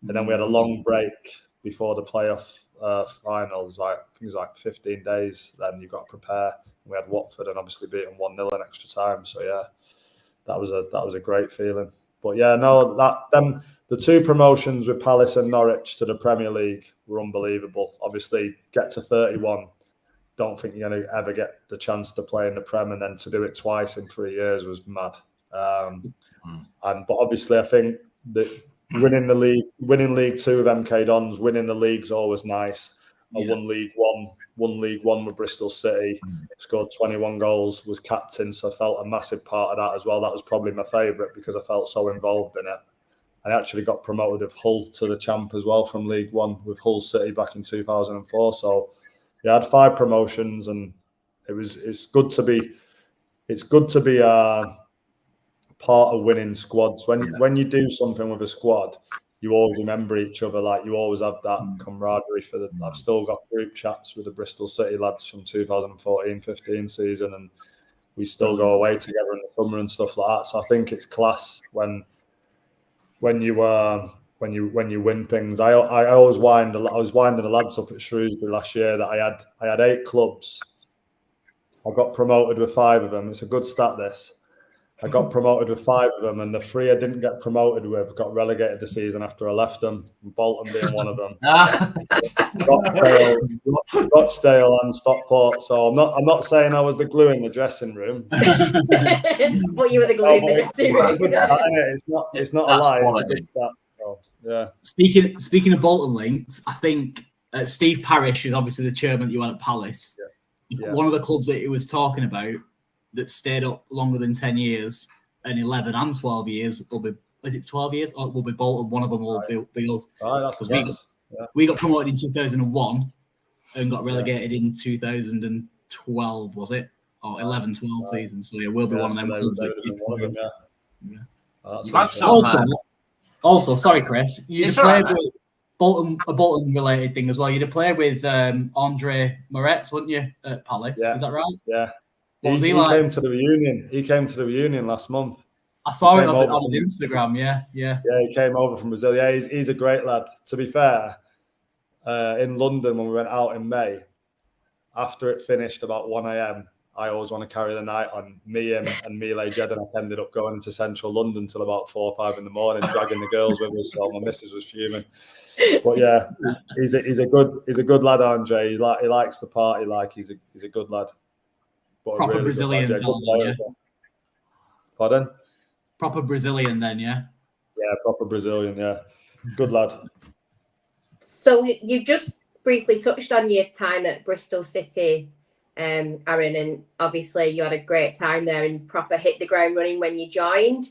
and then we had a long break before the playoff finals. I think it was like 15 days. Then you got to prepare. We had Watford and obviously beaten 1-0 in extra time. So that was a great feeling. But the 2 promotions with Palace and Norwich to the Premier League were unbelievable. Obviously, get to 31. Don't think you're going to ever get the chance to play in the Prem, and then to do it twice in 3 years was mad. But obviously, I think that winning League 2 with MK Dons, winning the league's always nice. I won League One with Bristol City, scored 21 goals, was captain, so I felt a massive part of that as well. That was probably my favourite because I felt so involved in it. I actually got promoted with Hull to the champ as well from League One with Hull City back in 2004. So I had 5 promotions, and it's good to be part of winning squads. When you do something with a squad, you always remember each other. Like, you always have that camaraderie I've still got group chats with the Bristol City lads from 2014-15 season, and we still go away together in the summer and stuff like that. So I think it's class when you win things. I always I was winding the lads up at Shrewsbury last year that I had 8 clubs. I got promoted with 5 of them. It's a good stat, this. I got promoted with 5 of them, and the 3 I didn't get promoted with got relegated the season after I left them, Bolton being one of them. Rochdale and Stockport. So I'm not saying I was the glue in the dressing room. But you were the glue in the dressing room. It's not a lie. It's a good stat. So, yeah. Speaking of Bolton links, I think Steve Parish is obviously the chairman that you had at Palace. Yeah. One of the clubs that he was talking about that stayed up longer than 10 years and 11 and 12 years will be, is it 12 years? Or will be Bolton, one of them will be us. We got promoted in 2001 and got relegated in 2012, was it? Or 11-12 season. So we'll be one of them clubs. Also, sorry, Chris, you'd play with a Bolton related thing as well. You'd have played with Andre Moretz, wouldn't you, at Palace? Yeah. Is that right? Yeah. He came to the reunion. He came to the reunion last month. I saw it on his Instagram. Yeah. Yeah, he came over from Brazil. Yeah, he's a great lad. To be fair, in London when we went out in May, after it finished about 1 a.m, I always want to carry the night on. Me, him, and Mile Jedenok ended up going into central London till about 4 or 5 in the morning, dragging the girls with us. So my missus was fuming. But yeah, he's a good lad, Andre. He likes the party. Like, he's a good lad. Proper really Brazilian fella, yeah. Pardon? Proper Brazilian then, yeah? Yeah, proper Brazilian, yeah. Good lad. So you've just briefly touched on your time at Bristol City, Aaron, and obviously you had a great time there and proper hit the ground running when you joined.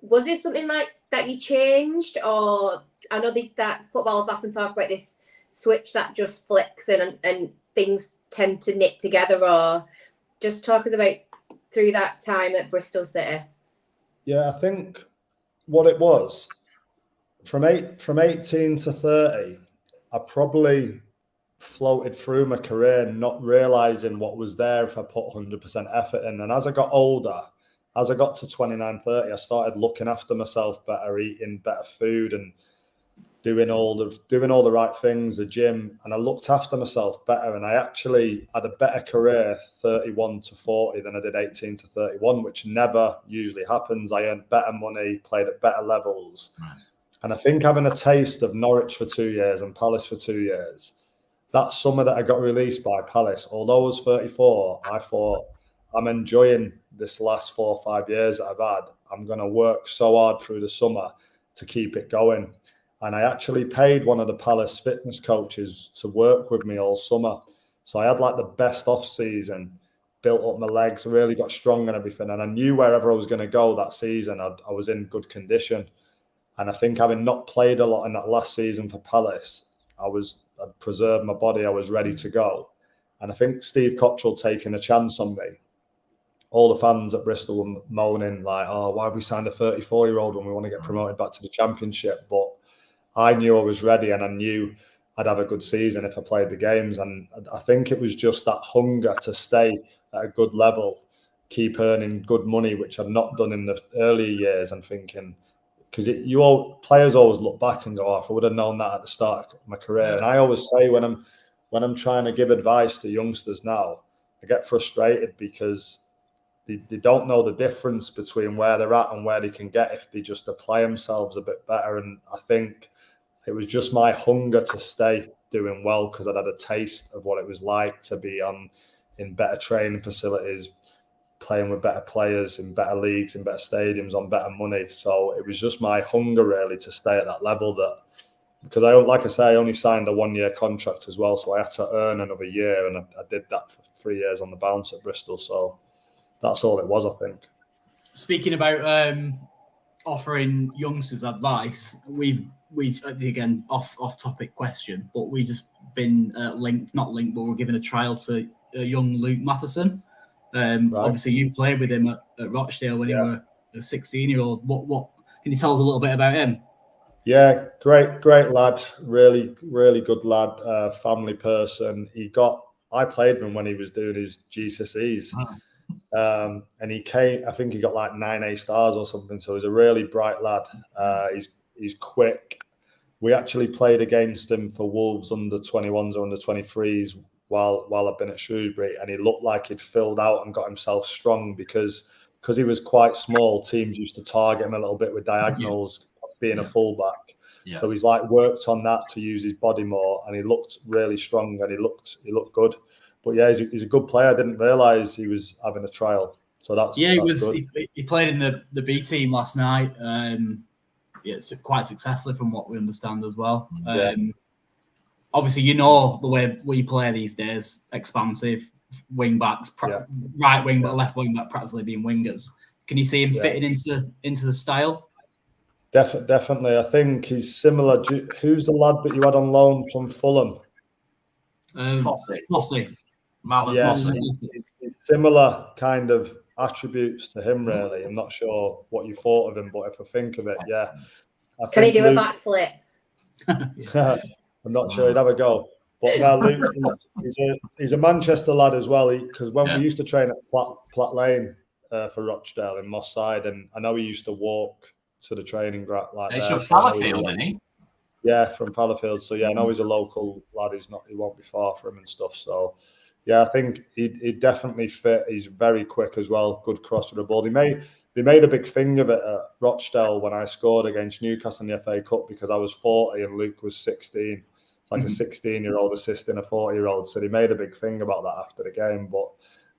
Was there something like that you changed, or I know that footballers often talk about this switch that just flicks and things tend to knit together, or just talk us about through that time at Bristol City? Yeah, I think what it was from 18 to 30, I probably floated through my career not realizing what was there if I put 100% effort in. And as I got older, as I got to 29, 30, I started looking after myself better, eating better food and doing all the right things, the gym, and I looked after myself better. And I actually had a better career 31 to 40 than I did 18 to 31, which never usually happens. I earned better money, played at better levels. Nice. And I think having a taste of Norwich for 2 years and Palace for 2 years, that summer that I got released by Palace, although I was 34, I thought, I'm enjoying this last 4 or 5 years that I've had. I'm going to work so hard through the summer to keep it going. And I actually paid one of the Palace fitness coaches to work with me all summer. So I had like the best off season, built up my legs, really got strong and everything. And I knew wherever I was going to go that season, I was in good condition. And I think having not played a lot in that last season for Palace, I'd preserved my body. I was ready to go. And I think Steve Cottrell taking a chance on me. All the fans at Bristol were moaning like, oh, why have we signed a 34-year-old when we want to get promoted back to the Championship? But I knew I was ready and I knew I'd have a good season if I played the games. And I think it was just that hunger to stay at a good level, keep earning good money, which I'd not done in the earlier years. And thinking, because players always look back and go, oh, if I would have known that at the start of my career. Yeah. And I always say when I'm trying to give advice to youngsters now, I get frustrated because they don't know the difference between where they're at and where they can get if they just apply themselves a bit better. And I think it was just my hunger to stay doing well because I'd had a taste of what it was like to be in better training facilities, playing with better players in better leagues, in better stadiums, on better money. So it was just my hunger really to stay at that level, that because I only signed a 1-year contract as well, so I had to earn another year, and I did that for 3 years on the bounce at Bristol. So that's all it was, I think. Speaking about offering youngsters advice, we've again off topic question, but we just been not linked, but we're giving a trial to young Luke Matheson. Right. Obviously, you played with him at Rochdale when you were a 16-year-old. What can you tell us a little bit about him? Yeah, great lad, really good lad, family person. I played with him when he was doing his GCSEs. And he came, I think he got like 9 A stars or something. So he's a really bright lad. He's quick. We actually played against him for Wolves under 21s or under 23s while I've been at Shrewsbury, and he looked like he'd filled out and got himself strong because he was quite small. Teams used to target him a little bit with diagonals, being a fullback. Yeah. So he's like worked on that to use his body more, and he looked really strong and he looked good. But yeah, he's a good player. I didn't realise he was having a trial. So that's good. He played in the B team last night. It's quite successfully from what we understand as well. Obviously, you know the way we play these days: expansive wing backs, right wing back, left wing back, practically being wingers. Can you see him fitting into the style? Definitely. I think he's similar. Who's the lad that you had on loan from Fulham? Fossey. He's similar kind of attributes to him, really. I'm not sure what you thought of him, but if I think of it, Can he do a backflip? I'm not sure he'd have a go. But now Luke, he's a Manchester lad as well, because when we used to train at Platt Lane for Rochdale in Moss Side, and I know he used to walk to the training ground like that. He's from Fallowfield, isn't he? Yeah, from Fallowfield. So I know he's a local lad. He won't be far from him and stuff. So I think he'd definitely fit. He's very quick as well. Good cross to the ball. They made a big thing of it at Rochdale when I scored against Newcastle in the FA Cup because I was 40 and Luke was 16. It's like a 16-year-old assisting a 40-year-old. So they made a big thing about that after the game. But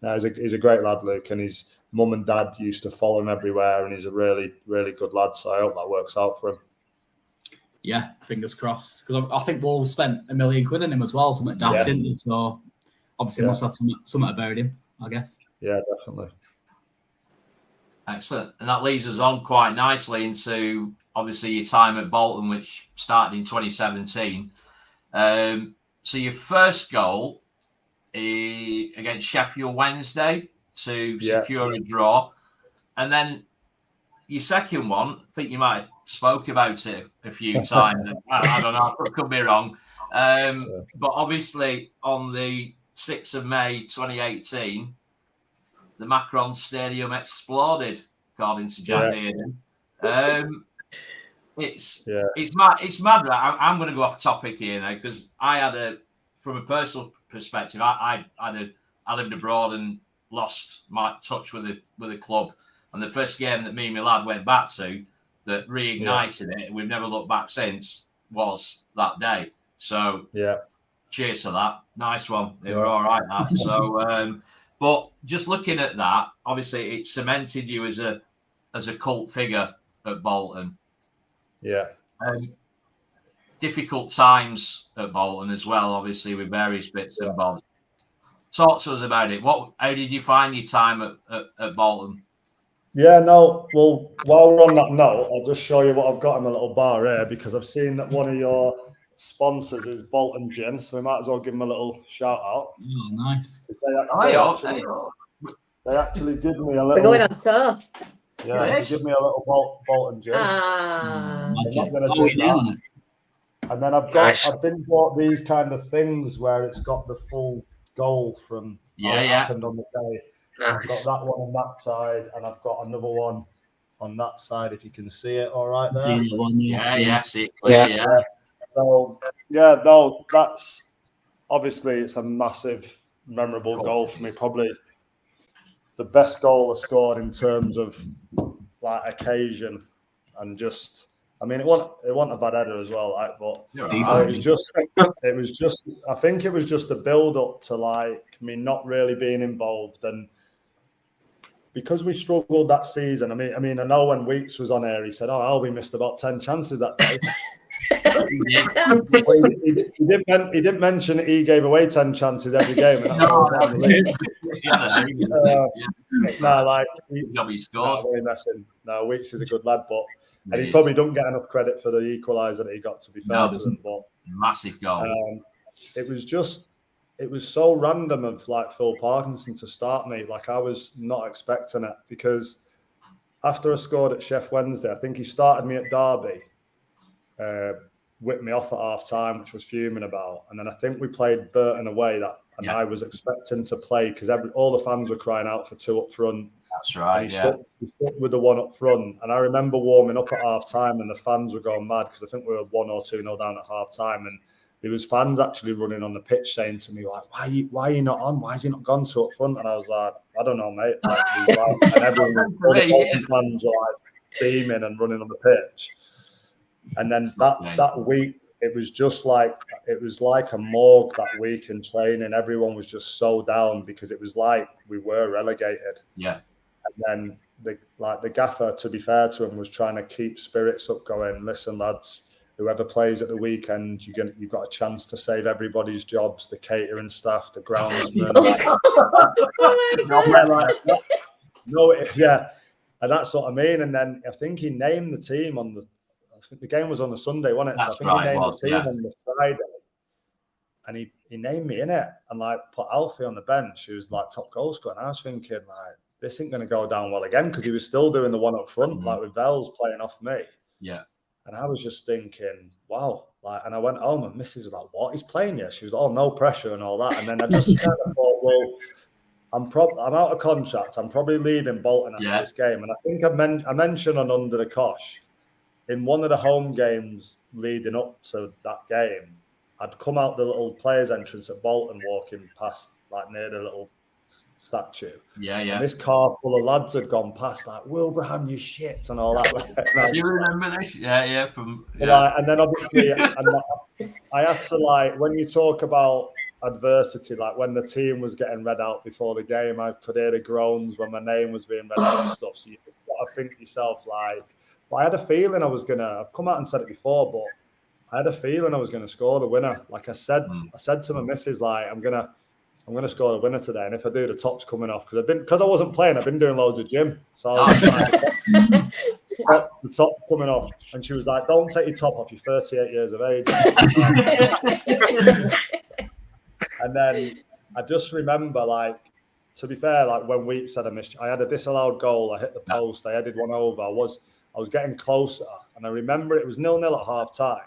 no, he's a great lad, Luke, and his mum and dad used to follow him everywhere, and he's a really, really good lad. So I hope that works out for him. Yeah, fingers crossed. Because I think Wolves spent £1 million on him as well, something daft, didn't they? So obviously must have something about him, I guess. Yeah, definitely. Excellent. And that leads us on quite nicely into obviously your time at Bolton, which started in 2017. So your first goal against Sheffield Wednesday to secure a draw. And then your second one, I think you might have spoke about it a few times. I don't know, I could be wrong. But obviously on the 6th of May 2018, the Macron Stadium exploded, according to Jack Dearden. It's mad. It's mad. I'm going to go off topic here now because from a personal perspective, I lived abroad and lost my touch with the club. And the first game that me and my lad went back to that reignited it, we've never looked back since, was that day. So cheers to that. Nice one. They were all right, that. So, but just looking at that, obviously it cemented you as a cult figure at Bolton. Yeah. Difficult times at Bolton as well, obviously, with various bits and bobs. Talk to us about it. How did you find your time at Bolton? Yeah, no. Well, while we're on that note, I'll just show you what I've got in my little bar here because I've seen that one of your sponsors is Bolton Gin, so we might as well give them a little shout out. Oh, nice. They actually give me a little. We're going on tour. Yeah, they give me a little Bolton Gin. Ah. I'm not going to do that. And then I've been bought these kind of things where it's got the full goal from what happened on the day. Nice. I've got that one on that side, and I've got another one on that side. If you can see it, all right there. See the one, see it clear, yeah. So that's obviously it's a massive, memorable goal for me. Probably the best goal I scored in terms of like occasion and just. I mean, it wasn't a bad header as well, but it was just. I think it was just a build up to like me not really being involved, and because we struggled that season. I mean, I know when Weeks was on air, he said, "Oh, Albi missed about 10 chances that day." he didn't mention he gave away 10 chances every game. And he scored. No, Weeks is a good lad, but. And he probably don't get enough credit for the equaliser that he got, to be fair to him. But massive goal. It was so random of like Phil Parkinson to start me. Like I was not expecting it because after I scored at Sheffield Wednesday, I think he started me at Derby, whipped me off at half time, which was fuming about. And then I think we played Burton away I was expecting to play because all the fans were crying out for 2 up front. That's right. He stuck with the 1 up front, and I remember warming up at half time, and the fans were going mad because I think we were 1 or 2-0 down at half time, and there was fans actually running on the pitch saying to me like, "Why are you not on? Why has he not gone 2 up front?" And I was like, "I don't know, mate." And everyone, all the fans were like beaming and running on the pitch. And then that week, it was like a morgue that week in training. Everyone was just so down because it was like we were relegated. Yeah. And then the gaffer, to be fair to him, was trying to keep spirits up, going, "Listen, lads, whoever plays at the weekend, you've got a chance to save everybody's jobs, the catering staff, the groundsmen." And that's what I mean. And then I think he named the team I think the game was on the Sunday, wasn't it? That's so I think he named the team on the Friday. And he named me in it and like put Alfie on the bench, who was like top goal scorer. And I was thinking, like, this ain't going to go down well again because he was still doing the 1 up front, like with Vels playing off me. Yeah. And I was just thinking, wow. And I went home and Mrs. was like, "What? He's playing you?" She was like, "Oh, no pressure," and all that. And then I just kind of thought, well, I'm out of contract. I'm probably leaving Bolton after this game. And I think I mentioned on Under the Cosh, in one of the home games leading up to that game, I'd come out the little players' entrance at Bolton walking past, like near the little statue. Yeah. And this car full of lads had gone past, like, "Wilbraham, you shit," and all that. You remember this? Yeah. And then obviously, I had to, like, when you talk about adversity, like when the team was getting read out before the game, I could hear the groans when my name was being read out and stuff. So you've got to think to yourself, like, but I had a feeling I've come out and said it before, but I had a feeling I was going to score the winner. Like I said to my missus, like I'm gonna score the winner today, and if I do, the top's coming off because I wasn't playing. I've been doing loads of gym, so the top coming off, and she was like, "Don't take your top off. You're 38 years of age." And then I just remember, like, to be fair, like when Wheat said I had a disallowed goal. I hit the post. I headed one over. I was getting closer, and I remember it was 0-0 at half time.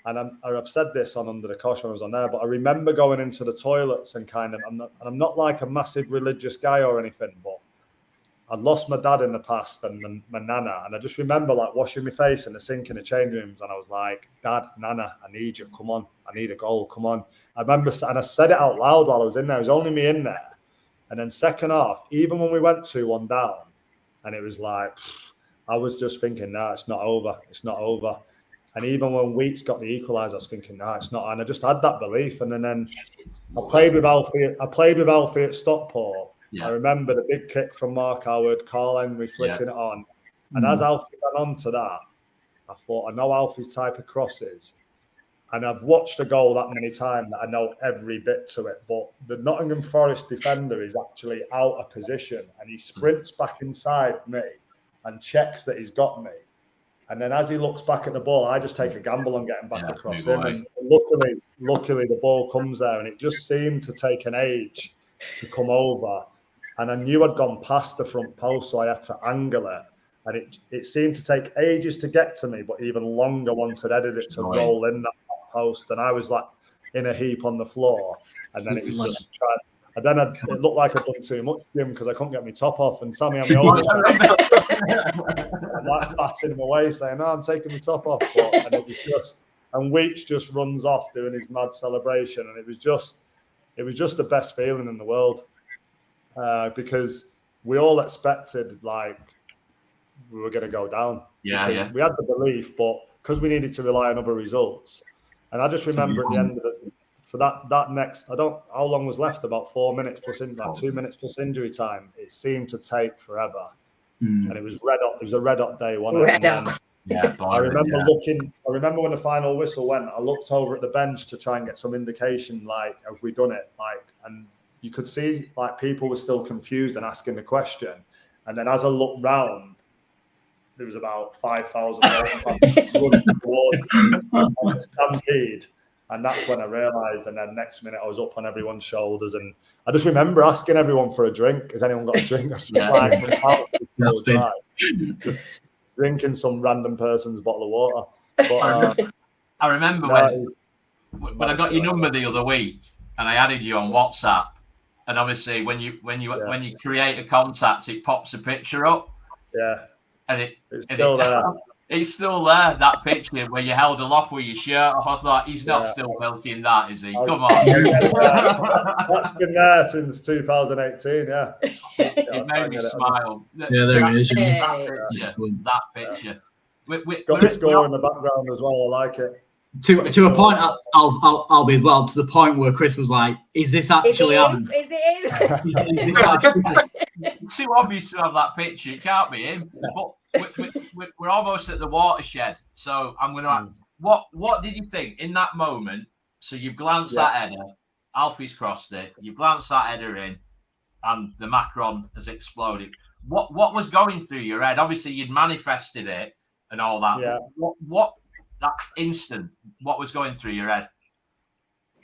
And I've said this on Under the Cosh when I was on there, but I remember going into the toilets and kind of, I'm not like a massive religious guy or anything, but I'd lost my dad in the past and my nana. And I just remember like washing my face in the sink in the change rooms. And I was like, Dad, Nana, I need you. Come on. I need a goal. Come on. I remember, and I said it out loud while I was in there. It was only me in there. And then second half, even when we went 2-1 down, and it was like, I was just thinking, nah, it's not over. It's not over. And even when Wheats got the equaliser, I was thinking, nah, it's not. And I just had that belief. And then I played with Alfie at Stockport. Yeah. I remember the big kick from Mark Howard, Carl Henry flicking it on. And as Alfie went on to that, I thought, I know Alfie's type of crosses. And I've watched a goal that many times that I know every bit to it. But the Nottingham Forest defender is actually out of position. And he sprints back inside me and checks that he's got me. And then as he looks back at the ball, I just take a gamble on getting back across him. And luckily, the ball comes there. And it just seemed to take an age to come over. And I knew I'd gone past the front post, so I had to angle it. And it seemed to take ages to get to me, but even longer once I'd edited it to roll in that post. And I was like in a heap on the floor. And then it was just trying. And then it looked like I'd done too much, Jim, because I couldn't get my top off. And Sammy and my oldest, I'm like batting him away, saying, "No, I'm taking my top off." And it was just, and Weech just runs off doing his mad celebration, and it was just the best feeling in the world, because we all expected like we were going to go down. Yeah. We had the belief, but because we needed to rely on other results, and I just remember at the end of it. For that next, how long was left? About 4 minutes plus 2 minutes plus injury time. It seemed to take forever, and it was red hot. It was a red hot day, wasn't it? I remember looking. I remember when the final whistle went. I looked over at the bench to try and get some indication, like, have we done it? Like, and you could see like people were still confused and asking the question. And then as I looked round, there was about 5,000 running towards the stampede. And that's when I realised. And then next minute, I was up on everyone's shoulders. And I just remember asking everyone for a drink. Has anyone got a drink? I was just drinking some random person's bottle of water. But, I remember when I got your number the other week, and I added you on WhatsApp. And obviously, when you create a contact, it pops a picture up. Yeah, and it's still there. It's still there, that picture where you held aloft with your shirt off. I thought, he's not still milking that, is he? Come on. That's been there since 2018, yeah. It made me smile. Yeah, there he is. That picture. Got the score in the background as well. I like it. To a point, I'll be as well, to the point where Chris was like, is this actually him? Is it him? It's too obvious to have that picture. It can't be him. But we're almost at the watershed. So I'm going to what did you think in that moment? So you've glanced that header, Alfie's crossed it, you've glanced that header in, and the Macron has exploded. What was going through your head? Obviously, you'd manifested it and all that. Yeah. What that instant, what was going through your head?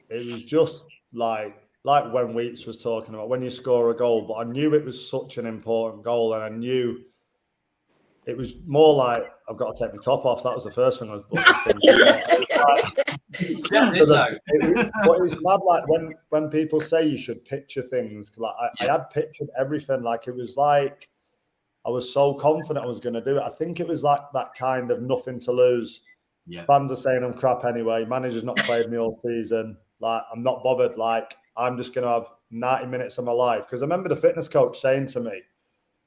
It was just like when Weeks was talking about when you score a goal, but I knew it was such an important goal, and I knew it was more like I've got to take my top off. That was the first thing I was thinking. But it was mad, like when people say you should picture things. Like I had pictured everything. Like it was like I was so confident I was going to do it. I think it was like that kind of nothing to lose. Yeah. Fans are saying I'm crap anyway. Manager's not played me all season. Like I'm not bothered. Like I'm just going to have 90 minutes of my life. Because I remember the fitness coach saying to me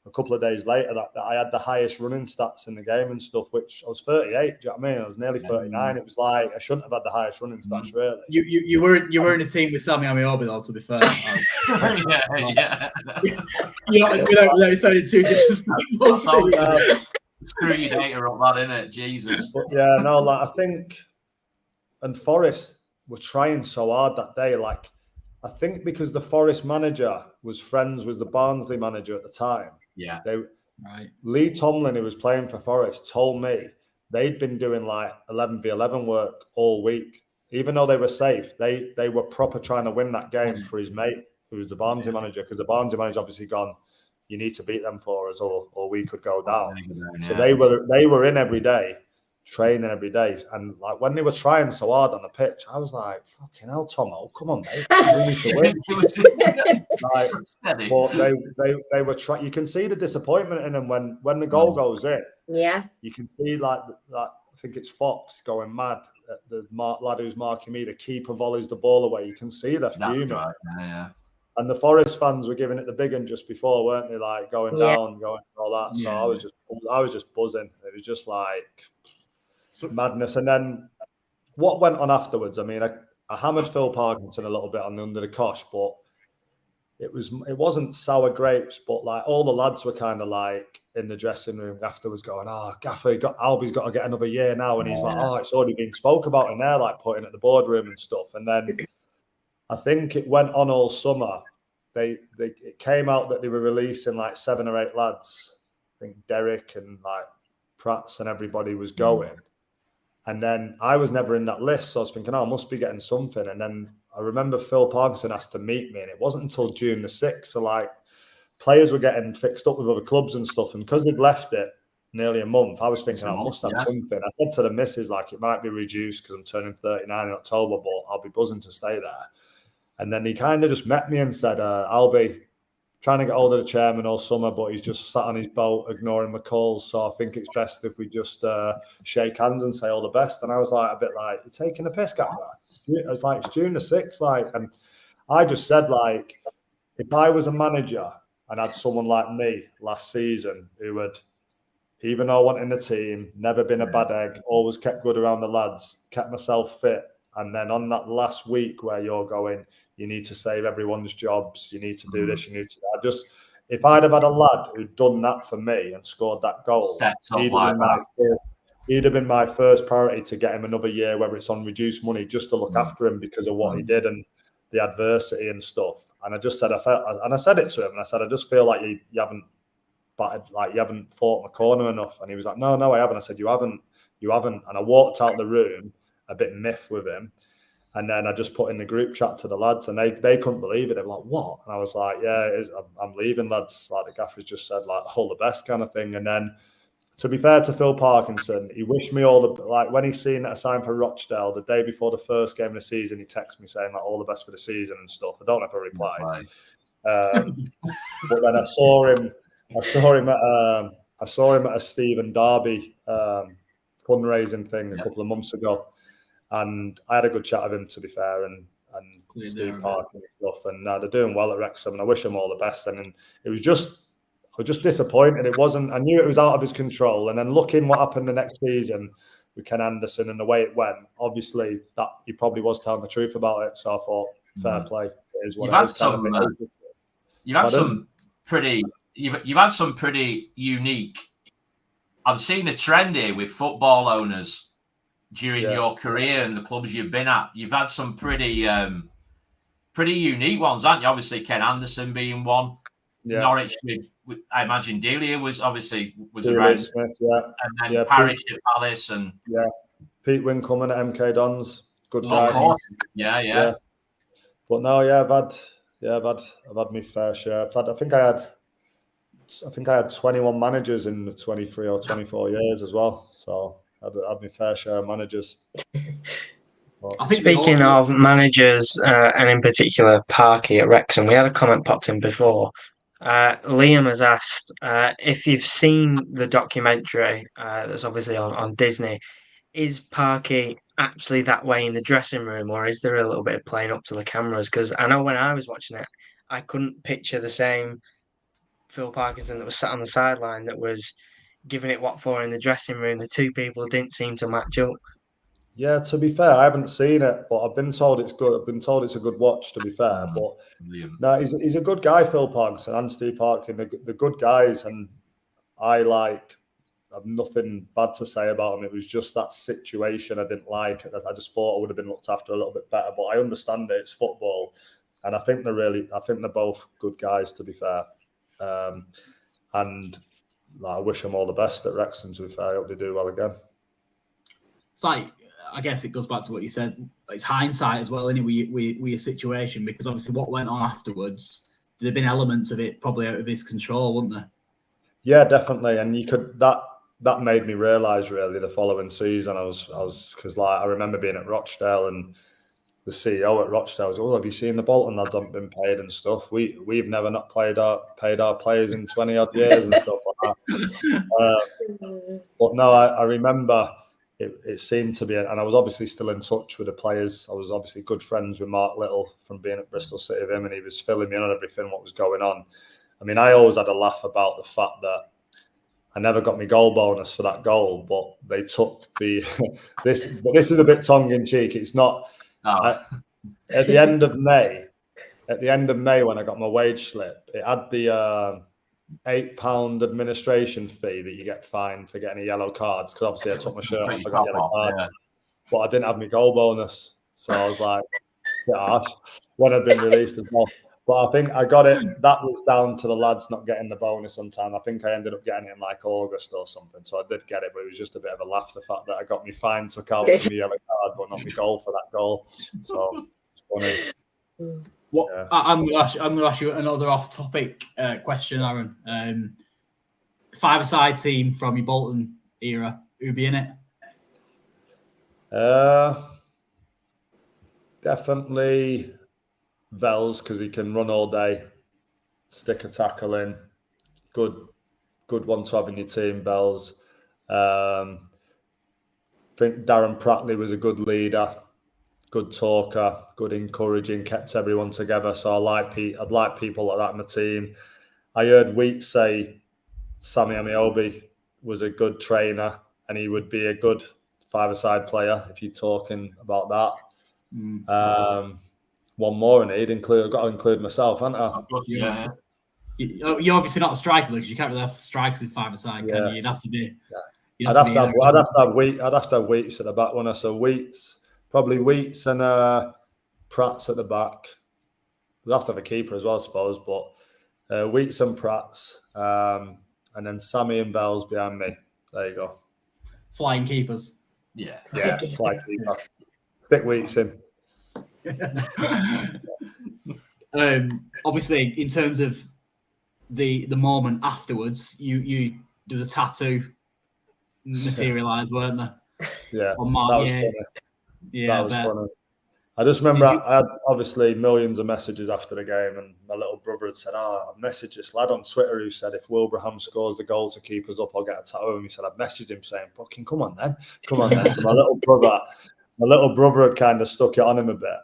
a couple of days later that I had the highest running stats in the game and stuff, which I was 38. Do you know what I mean? I was nearly 39. It was like I shouldn't have had the highest running stats, really. You were in a team with Sammy Amiobi, though, to be fair. Yeah. Without sounding too disrespectful. Screw your data up that, innit? Jesus. But yeah, no, like I think and Forest were trying so hard that day. Like, I think because the Forest manager was friends with the Barnsley manager at the time. Yeah. Lee Tomlin, who was playing for Forest, told me they'd been doing like 11v11 work all week. Even though they were safe, they were proper trying to win that game for his mate, who was the Barnsley manager, because the Barnsley manager obviously gone, you need to beat them for us or we could go down. So they were in every day, training every day. And like when they were trying so hard on the pitch, I was like, fucking hell, Tomo, come on, mate. We need to win. Like, but they were trying. You can see the disappointment in them when the goal goes in. Yeah. You can see like I think it's Fox going mad at the lad who's marking me. The keeper volleys the ball away. You can see they're fuming. Right. Yeah. And the Forest fans were giving it the big one just before, weren't they? Like going down, going all that. So I was just buzzing. It was just like madness. And then what went on afterwards? I mean, I hammered Phil Parkinson a little bit under the cosh, but it wasn't sour grapes. But like all the lads were kind of like in the dressing room afterwards, going, "Oh, Gaffer, Albie's got to get another year now," and he's like, "Oh, it's already been spoke about in there, like putting at the boardroom and stuff." And then I think it went on all summer. It came out that they were releasing like 7 or 8 lads. I think Derek and like Prats and everybody was going. And then I was never in that list. So I was thinking, I must be getting something. And then I remember Phil Parkinson asked to meet me, and it wasn't until June the 6th. So like players were getting fixed up with other clubs and stuff. And because they'd left it nearly a month, I was thinking, I must have something. I said to the missus, like, it might be reduced because I'm turning 39 in October, but I'll be buzzing to stay there. And then he kind of just met me and said, I'll be trying to get hold of the chairman all summer, but he's just sat on his boat ignoring my calls. So I think it's best if we just shake hands and say all the best. And I was like, a bit like, you're taking a piss, Gaffer. I was like, it's June the 6th. Like, and I just said, like, if I was a manager and had someone like me last season who had, even though I wasn't in the team, never been a bad egg, always kept good around the lads, kept myself fit. And then on that last week where you're going, you need to save everyone's jobs, you need to do this, you need to... if I'd have had a lad who'd done that for me and scored that goal, he'd have been my first priority to get him another year, whether it's on reduced money, just to look after him because of what he did and the adversity and stuff. And I just said, I said it to him, and I said, I just feel like you haven't batted, like you haven't fought my corner enough. And he was like, no, I haven't. I said, you haven't. And I walked out the room a bit miffed with him. And then I just put in the group chat to the lads, and they couldn't believe it. They were like, what? And I was like, yeah, it is. I'm leaving, lads. Like the gaffer's just said, like, all the best kind of thing. And then, to be fair to Phil Parkinson, he wished me all the, like, when he's seen that I signed for Rochdale the day before the first game of the season, he texted me saying, like, all the best for the season and stuff. I don't know if I replied. But then I saw him at a Stephen Derby fundraising thing a couple of months ago. And I had a good chat with him, to be fair, and Steve Park and stuff. And they're doing well at Wrexham, and I wish them all the best. And it was just, I was just disappointed. It wasn't, I knew it was out of his control. And then looking what happened the next season with Ken Anderson and the way it went, obviously that he probably was telling the truth about it. So I thought, fair play. It is what it is. You've had some pretty unique. I'm seeing a trend here with football owners during your career and the clubs you've been at. You've had some pretty unique ones, haven't you? Obviously, Ken Anderson being one. Yeah. Norwich, I imagine Delia was around. Smith, and then Parish at Palace, and Pete Wincombe at MK Dons, good guy. Of course. Yeah. But no, I've had my fair share. I think I had 21 managers in the 23 or 24 years as well. So I'd had my fair share of managers. I think speaking of managers, and in particular Parky at Wrexham, we had a comment popped in before. Liam has asked if you've seen the documentary that's obviously on Disney. Is Parky actually that way in the dressing room, or is there a little bit of playing up to the cameras? Because I know when I was watching it, I couldn't picture the same Phil Parkinson that was sat on the sideline that was giving it what for in the dressing room. The two people didn't seem to match up. Yeah, to be fair, I haven't seen it, but I've been told it's good. I've been told it's a good watch, to be fair. But no, he's a good guy, Phil Parkinson and Steve Parkin. They're good guys, and I I've nothing bad to say about him. It was just that situation I didn't like. I just thought I would have been looked after a little bit better. But I understand it. It's football, and I think they're both good guys, to be fair. And I wish them all the best at Wrexham. To be fair, I hope they do well again. It's like, I guess it goes back to what you said. It's hindsight as well, anyway, with your situation, because obviously what went on afterwards, there'd have been elements of it probably out of his control, wouldn't there? Yeah, definitely. And you could that made me realise really the following season. I was because like I remember being at Rochdale and the CEO at Rochdale was, "Oh, have you seen the Bolton lads haven't been paid and stuff? We've never not paid our players in 20 odd years and stuff like that." But no, I remember it seemed to be, and I was obviously still in touch with the players. I was obviously good friends with Mark Little from being at Bristol City with him, and he was filling me in on everything what was going on. I mean, I always had a laugh about the fact that I never got my goal bonus for that goal, but they took the this. But this is a bit tongue in cheek. It's not. At the end of May, when I got my wage slip, it had the £8 administration fee that you get fined for getting a yellow cards. Because obviously I took my shirt off, I got a yellow card, but I didn't have my goal bonus, so I was like, "Gosh," when I'd been released as well. But I think I got it. That was down to the lads not getting the bonus on time. I think I ended up getting it in like August or something. So I did get it, but it was just a bit of a laugh, the fact that I got me fine took out for me yellow card, but not my goal for that goal. So it's funny. Yeah. I'm going to ask you another off-topic question, Aaron. Five-a-side team from your Bolton era, who'd be in it? Definitely Vels, because he can run all day, stick a tackle in. Good one to have in your team, Vels. I think Darren Pratley was a good leader, good talker, good encouraging, kept everyone together. So I'd like people like that in my team. I heard Wheat say Sammy Amiobi was a good trainer and he would be a good five-a-side player if you're talking about that. One more, and I've got to include myself, haven't I? Yeah. You're obviously not a striker because you can't really have strikers in five-a-side, can you? You'd have to be. Yeah. I'd have to have Wheats at the back, wouldn't I? So probably Wheats and Pratt's at the back. We'll have to have a keeper as well, I suppose. But Wheats and Pratt's, and then Sammy and Bells behind me. There you go. Flying keepers. Yeah, flying keeper. Stick Wheats in. Obviously, in terms of the moment afterwards, you there was a tattoo materialised, weren't there? Yeah, on Mark, that was funny. Yeah, that was funny. I just remember I had obviously millions of messages after the game, and my little brother had said, "I messaged this lad on Twitter who said if Wilbraham scores the goal to keep us up, I'll get a tattoo." And he said, "I've messaged him saying, fucking come on then." So my little brother had kind of stuck it on him a bit.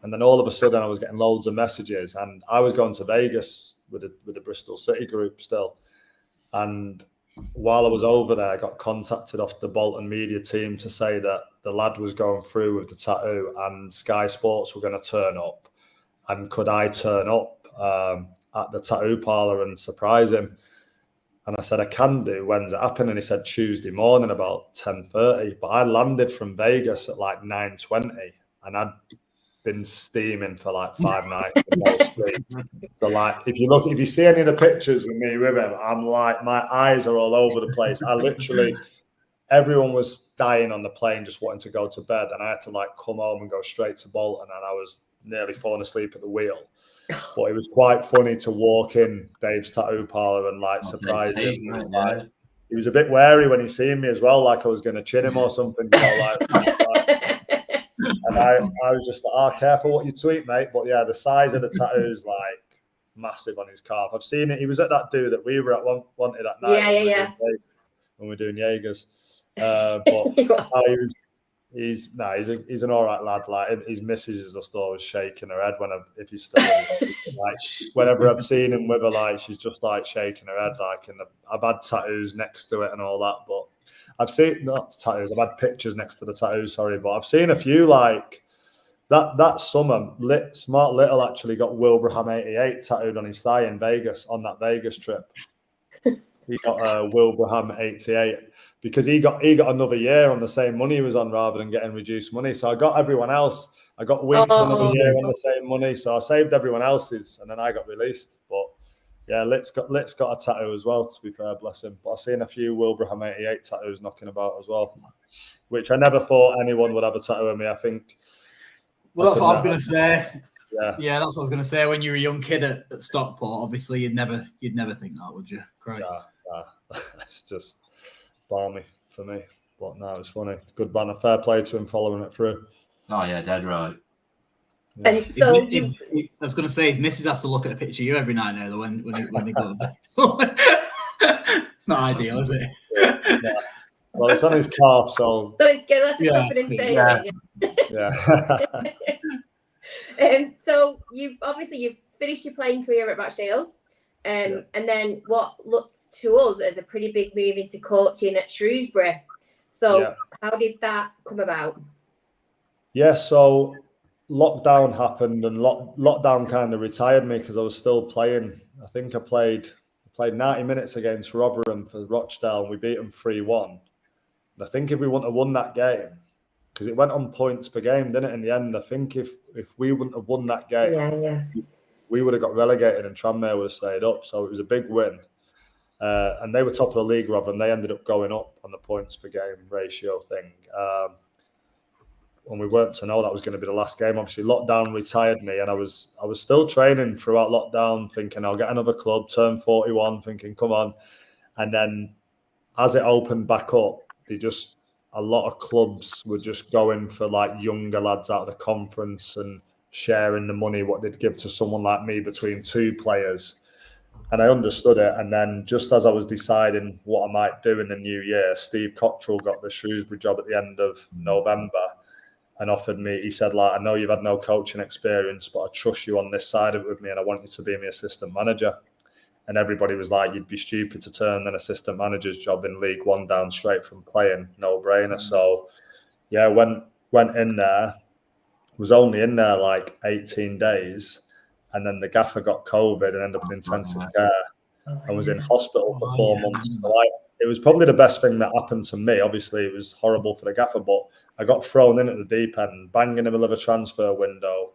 And then all of a sudden I was getting loads of messages, and I was going to Vegas with the Bristol City group still. And while I was over there, I got contacted off the Bolton media team to say that the lad was going through with the tattoo and Sky Sports were going to turn up. And could I turn up at the tattoo parlour and surprise him? And I said, I can do. When's it happen? And he said Tuesday morning about 10:30. But I landed from Vegas at like 9:20, and I'd been steaming for like 5 nights. So like, if you see any of the pictures with me with him, I'm like, my eyes are all over the place. I literally, everyone was dying on the plane, just wanting to go to bed, and I had to like come home and go straight to Bolton, and I was nearly falling asleep at the wheel. But it was quite funny to walk in Dave's tattoo parlour and like surprise him. He was a bit wary when he seen me as well, like I was going to chin him or something. And I was just like, careful what you tweet, mate. But yeah, the size of the tattoo is like massive on his calf. I've seen it. He was at that do that we were at wanted at night. When we're doing Jaegers. But he's an all right lad. Like his missus is just always shaking her head if he's still like whenever I've seen him with her, like she's just like shaking her head, like. And I've had tattoos next to it and all that, but I've seen not tattoos. I've had pictures next to the tattoos. Sorry, but I've seen a few like that summer. Smart Little actually got Wilbraham 88 tattooed on his thigh in Vegas on that Vegas trip. He got Wilbraham 88 because he got another year on the same money he was on rather than getting reduced money. So I got everyone else. I got Winks another year on the same money. So I saved everyone else's and then I got released. But yeah, Lit's got a tattoo as well, to be fair, bless him. But I've seen a few Wilbraham 88 tattoos knocking about as well, which I never thought anyone would have a tattoo of me. I think. Well, that's what I was going to say. Yeah, that's what I was going to say. When you were a young kid at Stockport, obviously you'd never think that, would you? Christ. Nah. It's just balmy for me. But no, it was funny. Good banner. Fair play to him following it through. Oh yeah, dead right. Yeah. And so I was going to say, his missus has to look at a picture of you every night now, though, when they go to bed. It's not ideal, is it? Yeah. Well, it's on his calf, so so you've finished your playing career at Rochdale, and then what looked to us as a pretty big move into coaching at Shrewsbury. So how did that come about? Yeah, so lockdown happened, and lockdown kind of retired me because I was still playing. I think I played 90 minutes against Rotherham for Rochdale, and we beat them 3-1. And I think if we wouldn't have won that game, because it went on points per game, didn't it? In the end, I think if we wouldn't have won that game, we would have got relegated and Tranmere would have stayed up. So it was a big win. And they were top of the league, Rotherham. They ended up going up on the points per game ratio thing. And we weren't to know that was going to be the last game. Obviously, lockdown retired me, and I was still training throughout lockdown, thinking I'll get another club, turn 41, thinking, come on. And then as it opened back up, a lot of clubs were just going for like younger lads out of the conference and sharing the money what they'd give to someone like me between two players. And I understood it. And then just as I was deciding what I might do in the new year, Steve Cottrell got the Shrewsbury job at the end of November and offered me, he said, like, I know you've had no coaching experience, but I trust you on this side of it with me and I want you to be my assistant manager. And everybody was like, you'd be stupid to turn an assistant manager's job in League One down straight from playing, no brainer. So yeah, went in there, was only in there like 18 days. And then the gaffer got COVID and ended up in intensive care and was in hospital for 4 months. It was probably the best thing that happened to me. Obviously, it was horrible for the gaffer, but I got thrown in at the deep end, bang in the middle of a transfer window.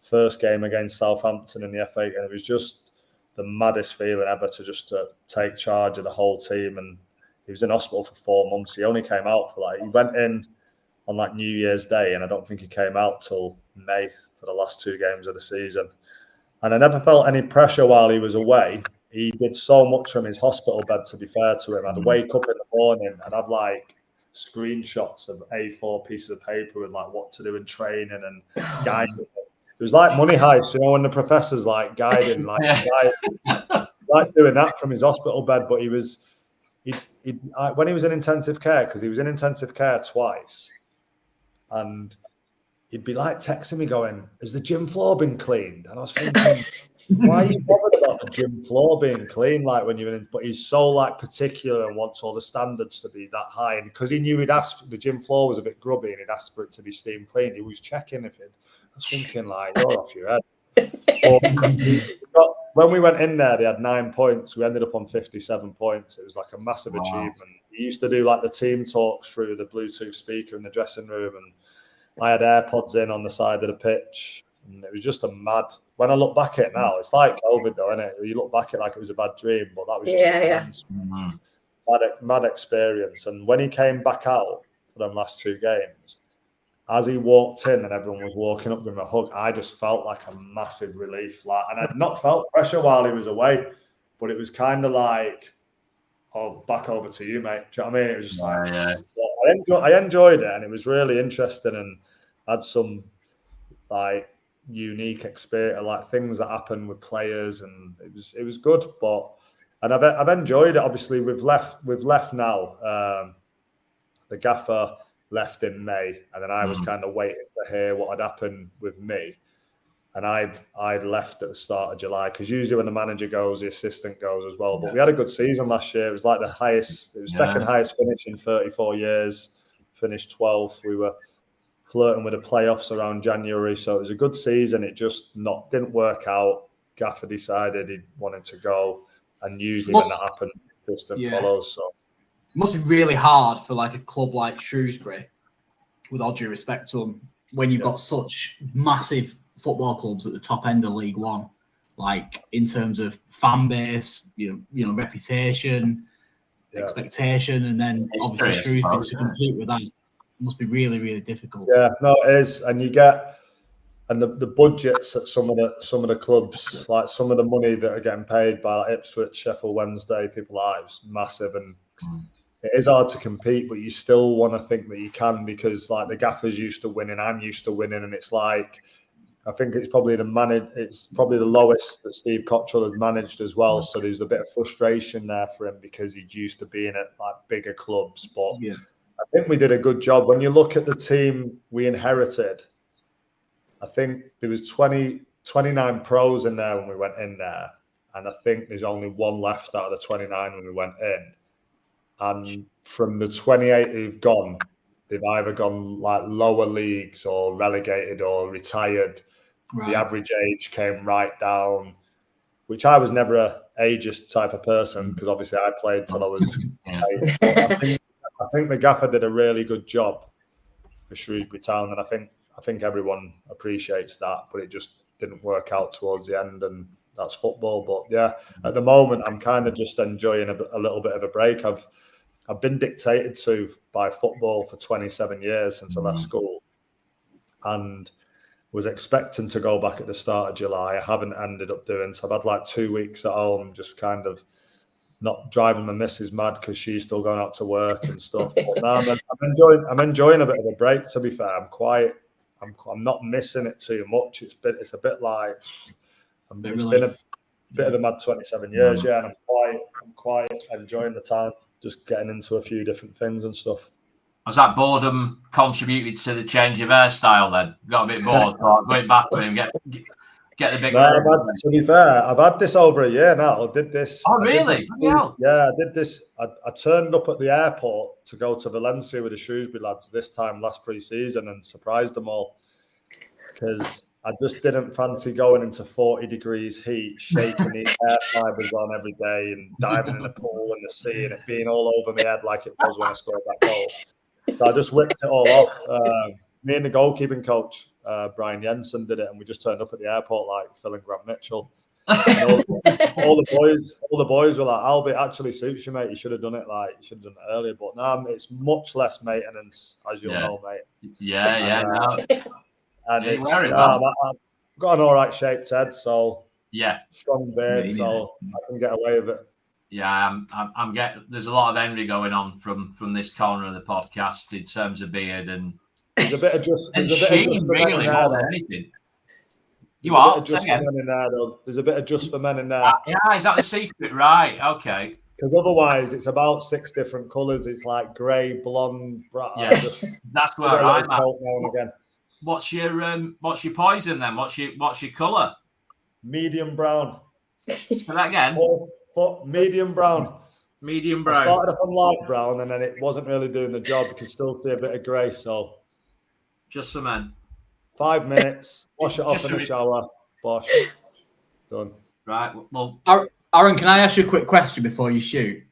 First game against Southampton in the FA, and it was just the maddest feeling ever to take charge of the whole team. And he was in hospital for 4 months. He only came out he went in on like New Year's Day, and I don't think he came out till May for the last 2 games of the season. And I never felt any pressure while he was away. He did so much from his hospital bed, to be fair to him. I'd wake up in the morning and I'd like screenshots of A4 pieces of paper with like what to do in training and guiding. It was like Money Heist, when the professor's like guiding, like doing that from his hospital bed. But when he was in intensive care, because he was in intensive care twice, and he'd be like texting me going, has the gym floor been cleaned? And I was thinking, why are you bothered about the gym floor being clean? Like when you're in, but he's so like particular and wants all the standards to be that high. And because he knew the gym floor was a bit grubby and he'd asked for it to be steam cleaned, he was checking if it. I was thinking like, you're off your head. But when we went in there, they had 9 points. We ended up on 57 points. It was like a massive achievement. He used to do like the team talks through the Bluetooth speaker in the dressing room, and I had AirPods in on the side of the pitch, and it was just a mad. When I look back at it now, it's like COVID though, isn't it? You look back at it like it was a bad dream, but that was just mad experience. And when he came back out for them last 2 games, as he walked in and everyone was walking up with him a hug, I just felt like a massive relief. And I'd not felt pressure while he was away, but it was kind of like, oh, back over to you, mate. Do you know what I mean? It was just I enjoyed it, and it was really interesting, and had some like unique experience, like things that happened with players, and it was good. And I've enjoyed it. Obviously, we've left now. The gaffer left in May, and then I was kind of waiting to hear what had happened with me. And I'd left at the start of July, because usually when the manager goes, the assistant goes as well. But we had a good season last year. It was like second highest finish in 34 years. Finished 12th. We were flirting with the playoffs around January, so it was a good season. It just didn't work out. Gaffer decided he wanted to go, and usually when that happened, distant follows. So it must be really hard for like a club like Shrewsbury, with all due respect to them, when you've got such massive football clubs at the top end of League One, like in terms of fan base, you know, reputation, expectation, and then obviously Shrewsbury to compete with that must be really, really difficult. Yeah, no, it is, and you get. And the budgets at some of the clubs, like some of the money that are getting paid by like Ipswich, Sheffield Wednesday, people like it's massive, and it is hard to compete. But you still want to think that you can, because like the Gaffer's used to winning, I'm used to winning, and it's like I think it's probably the lowest that Steve Cottrell has managed as well. So there's a bit of frustration there for him because he's used to being at like bigger clubs. But I think we did a good job. When you look at the team we inherited, I think there was 29 pros in there when we went in there. And I think there's only one left out of the 29 when we went in. And from the 28 who've gone, they've either gone like lower leagues or relegated or retired. Right. The average age came right down, which I was never a ageist type of person, because obviously I played till I was 8. I think the Gaffer did a really good job for Shrewsbury Town, and I think everyone appreciates that, but it just didn't work out towards the end, and that's football. But yeah, at the moment, I'm kind of just enjoying a little bit of a break. I've been dictated to by football for 27 years since I left school, and was expecting to go back at the start of July. I haven't ended up doing, so I've had like 2 weeks at home, just kind of not driving my missus mad because she's still going out to work and stuff. But now I'm enjoying a bit of a break, to be fair. I'm not missing it too much. It's a bit like it's been a bit of a mad 27 years, and I'm quite enjoying the time, just getting into a few different things and stuff. Has that boredom contributed to the change of hairstyle then? Got a bit bored, going back with him, get the big. To be fair, I've had this over a year now. I did this. Oh, really? I did this. I turned up at the airport to go to Valencia with the Shrewsbury lads this time last pre-season and surprised them all, because I just didn't fancy going into 40 degrees heat, shaking the hair fibres on every day and diving in the pool and the sea and it being all over my head like it was when I scored that goal. So I just whipped it all off. Me and the goalkeeping coach, Brian Jensen, did it, and we just turned up at the airport like Phil and Grant Mitchell. And all the boys were like, "Albie, it actually suits you, mate. You should have done it earlier." But now it's much less maintenance, as you'll know, mate. And it's, I've got an all right shaped head, so strong beard, so I can get away with it. Yeah, I'm getting. There's a lot of envy going on from this corner of the podcast in terms of beard and. There's a bit of just. Really more than anything. There's a bit of just for men in there. Yeah, is that the secret? Right. Okay. Because otherwise, it's about 6 different colours. It's like grey, blonde, brown. Yeah, that's where I'm at. Again. What's your poison then? What's your colour? Medium brown. Say that again. Medium brown. Medium brown. I started off on light brown, and then it wasn't really doing the job. You could still see a bit of grey. So, just for men. 5 minutes. Wash it off in the shower. Bosh. Done. Right. Well, Aaron, can I ask you a quick question before you shoot?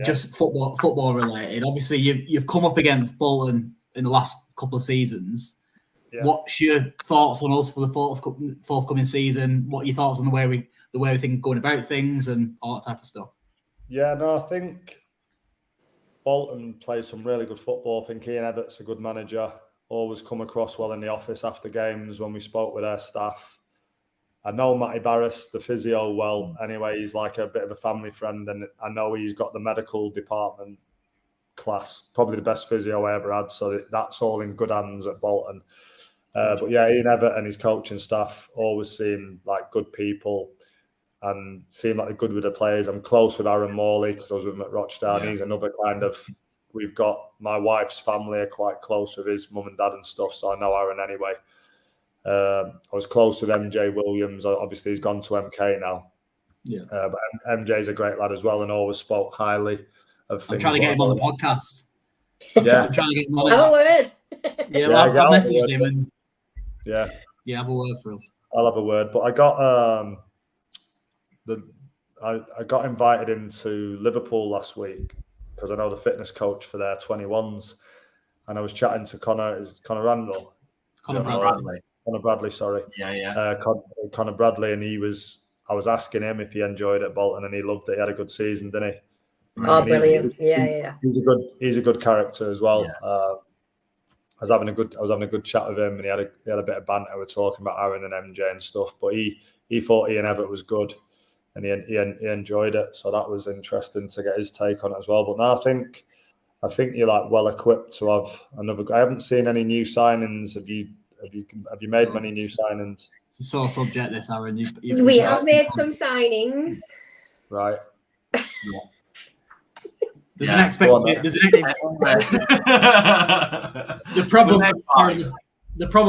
Just football related. Obviously, you've come up against Bolton in the last couple of seasons. Yeah. What's your thoughts on us for the forthcoming season? What are your thoughts on the way we think going about things and all that type of stuff? Yeah, no, I think Bolton plays some really good football. I think Ian Ebbott's a good manager. Always come across well in the office after games when we spoke with their staff. I know Matty Barris, the physio, well. Anyway, he's like a bit of a family friend, and I know he's got the medical department class, probably the best physio I ever had. So that's all in good hands at Bolton. But yeah, Ian Evatt and his coaching staff always seem like good people and seem like they're good with the players. I'm close with Aaron Morley because I was with him at Rochdale. Yeah. He's another kind of, we've got my wife's family are quite close with his mum and dad and stuff. So I know Aaron anyway. I was close with MJ Williams. Obviously, he's gone to MK now. Yeah. But MJ's a great lad as well and always spoke highly of things. I'm trying to get him on the podcast. Yeah. I'm trying to get him on. Have a word. I've messaged him and yeah, have a word for us. I'll have a word. But I got I got invited into Liverpool last week because I know the fitness coach for their 21s, and I was chatting to Connor Randall, Conor Bradley. Connor Bradley, sorry. Yeah. Connor Bradley, and I was asking him if he enjoyed it at Bolton, and he loved it. He had a good season, didn't he? Oh, brilliant! Yeah. He's a good character as well. Yeah. I was having a good chat with him, and he had a bit of banter. We're talking about Aaron and MJ and stuff, but he thought Ian Evatt was good, and he enjoyed it. So that was interesting to get his take on it as well. But now I think you're like well equipped to have another. I haven't seen any new signings. Have you made many new signings? It's a sore subject, this, Aaron. We have made some signings. Right. Yeah. There's an expectation. The problem,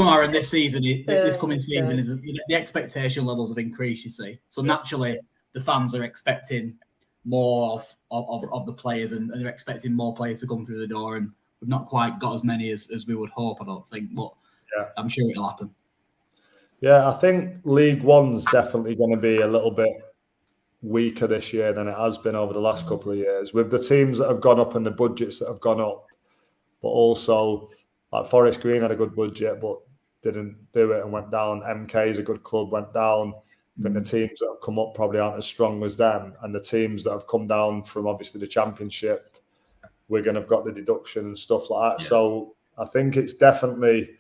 Aaron, this season, this coming season, is the expectation levels have increased. You see, so naturally, the fans are expecting more of the players, and they're expecting more players to come through the door. And we've not quite got as many as we would hope, I don't think, but I'm sure it'll happen. Yeah, I think League One's definitely going to be a little bit weaker this year than it has been over the last couple of years, with the teams that have gone up and the budgets that have gone up, but also like Forest Green had a good budget but didn't do it and went down. MK is a good club, went down. I think the teams that have come up probably aren't as strong as them, and the teams that have come down from obviously the Championship, Wigan have got the deduction and stuff like that. So I think it's definitely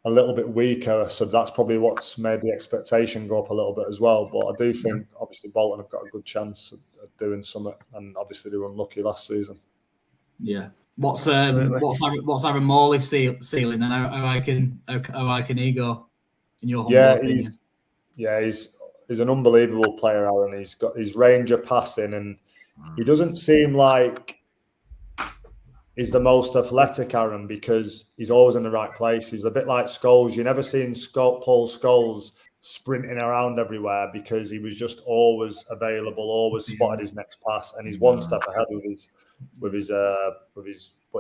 a little bit weaker, so that's probably what's made the expectation go up a little bit as well. But I do think obviously Bolton have got a good chance of doing something, and obviously they were unlucky last season. Yeah. What's Aaron Morley's ceiling, and how high can he go in your opinion? He's an unbelievable player, Aaron. He's got his range of passing, and he doesn't seem like he's the most athletic, Aaron, because he's always in the right place. He's a bit like Scholes. You never seen Paul Scholes sprinting around everywhere because he was just always available, always spotted his next pass, and he's one step ahead with his. But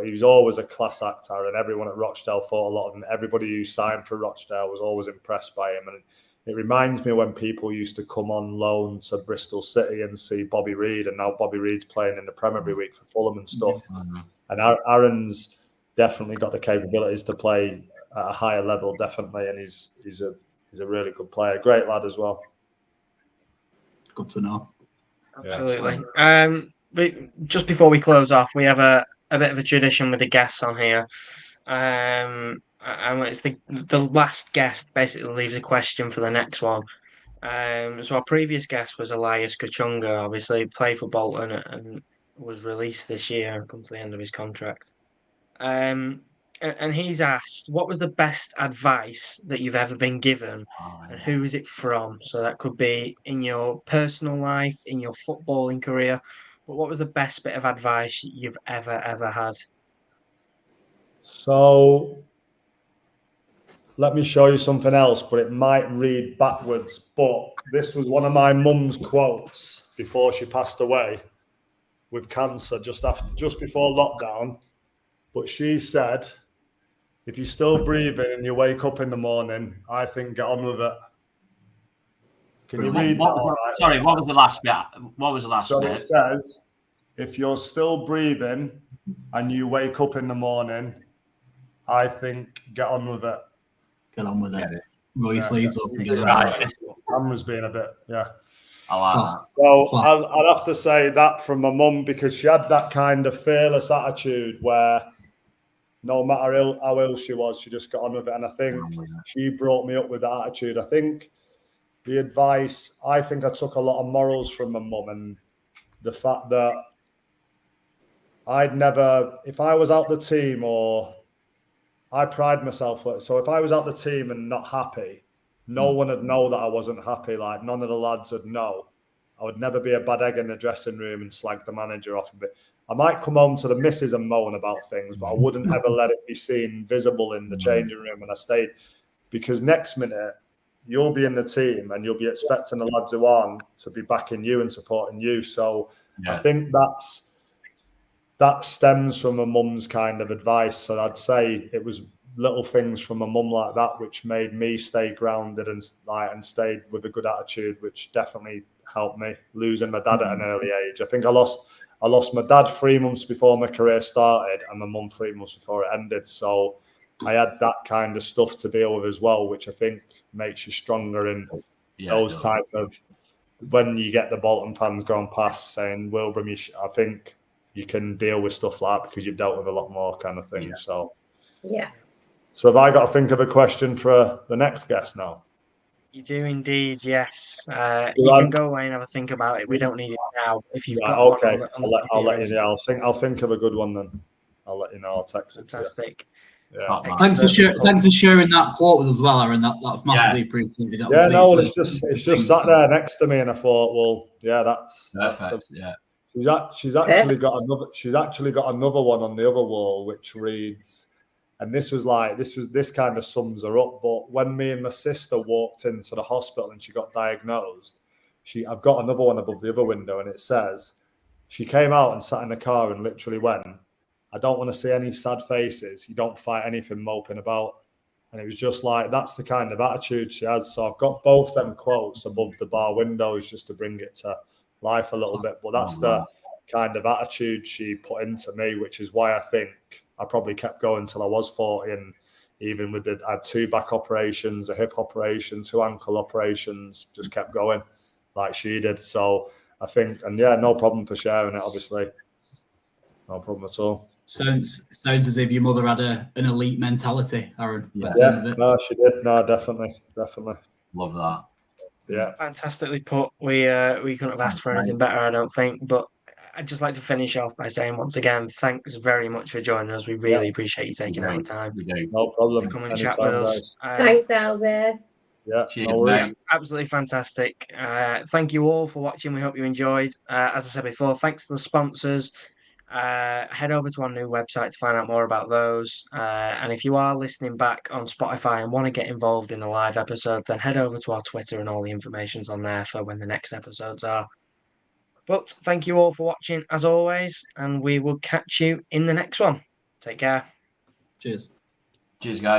he was always a class act, Aaron. Everyone at Rochdale thought a lot of him. Everybody who signed for Rochdale was always impressed by him, and it reminds me when people used to come on loan to Bristol City and see Bobby Reid, and now Bobby Reid's playing in the Prem every week for Fulham and stuff. And Aaron's definitely got the capabilities to play at a higher level, definitely, and he's a really good player, great lad as well. Good to know. Absolutely. But just before we close off, we have a bit of a tradition with the guests on here. And it's the last guest basically leaves a question for the next one. So our previous guest was Elias Kachunga, obviously played for Bolton and was released this year and come to the end of his contract. And he's asked, what was the best advice that you've ever been given, and who is it from? So that could be in your personal life, in your footballing career, but what was the best bit of advice you've ever had? So let me show you something else, but it might read backwards. But this was one of my mum's quotes before she passed away with cancer just before lockdown. But she said, if you're still breathing and you wake up in the morning, I think get on with it. Can you read that? Sorry, what was the last bit? So it says, if you're still breathing and you wake up in the morning, I think get on with it. Get on with it. Roll your sleeves up and get right. Cameron's being a bit, I like that. So I'd have to say that from my mum, because she had that kind of fearless attitude where no matter how ill she was, she just got on with it. And I think she brought me up with that attitude. I think the advice, I think I took a lot of morals from my mum, and the fact that I'd never, if I was out the team, or I pride myself, so if I was out the team and not happy, no one would know that I wasn't happy. Like, none of the lads would know. I would never be a bad egg in the dressing room and slag the manager off a bit. I might come home to the missus and moan about things, but I wouldn't ever let it be seen visible in the changing room when I stayed. Because next minute, you'll be in the team and you'll be expecting the lads who aren't to be backing you and supporting you. So I think that stems from my mum's kind of advice. So I'd say it was little things from my mum like that, which made me stay grounded and stayed with a good attitude, which definitely helped me. Losing my dad at an early age, I think I lost my dad 3 months before my career started, and my mum 3 months before it ended. So I had that kind of stuff to deal with as well, which I think makes you stronger in those type of, when you get the Bolton fans going past saying, Wilbraham, I think you can deal with stuff like that because you've dealt with a lot more kind of thing. Yeah. So have I got to think of a question for the next guest now? You do indeed, yes. You can go away and have a think about it. We don't need it now. If you've got okay, one I'll let you know. I'll think of a good one then. I'll let you know. I'll text it to you. Fantastic. Yeah. Thanks for sharing that quote with us as well, Aaron. That's massively appreciated. It's just sat there next to me, and I thought, well, yeah, that's She's actually got another one on the other wall which reads, and this kind of sums her up. But when me and my sister walked into the hospital and she got diagnosed, I've got another one above the other window, and it says she came out and sat in the car and literally went, I don't want to see any sad faces. You don't fight anything moping about. And it was just like, that's the kind of attitude she has. So I've got both them quotes above the bar windows just to bring it to life a little bit. But that's the kind of attitude she put into me, which is why I think I probably kept going till I was 40. And even with I had 2 back operations, a hip operation, 2 ankle operations, just kept going like she did. So I think, and yeah, no problem for sharing it, obviously. No problem at all. Sounds as if your mother had an elite mentality, Aaron. No, she did. No, definitely. Love that. Yeah. Fantastically put. We couldn't have asked for anything better, I don't think. But I'd just like to finish off by saying once again, thanks very much for joining us. We really appreciate you taking out the time. No problem. To come and chat with us. Thanks, Albert. Yeah, no worries. Absolutely fantastic. Thank you all for watching. We hope you enjoyed. As I said before, thanks to the sponsors. Head over to our new website to find out more about those. And if you are listening back on Spotify and want to get involved in the live episode, then head over to our Twitter and all the information's on there for when the next episodes are. But thank you all for watching as always, and we will catch you in the next one. Take care. Cheers. Cheers, guys.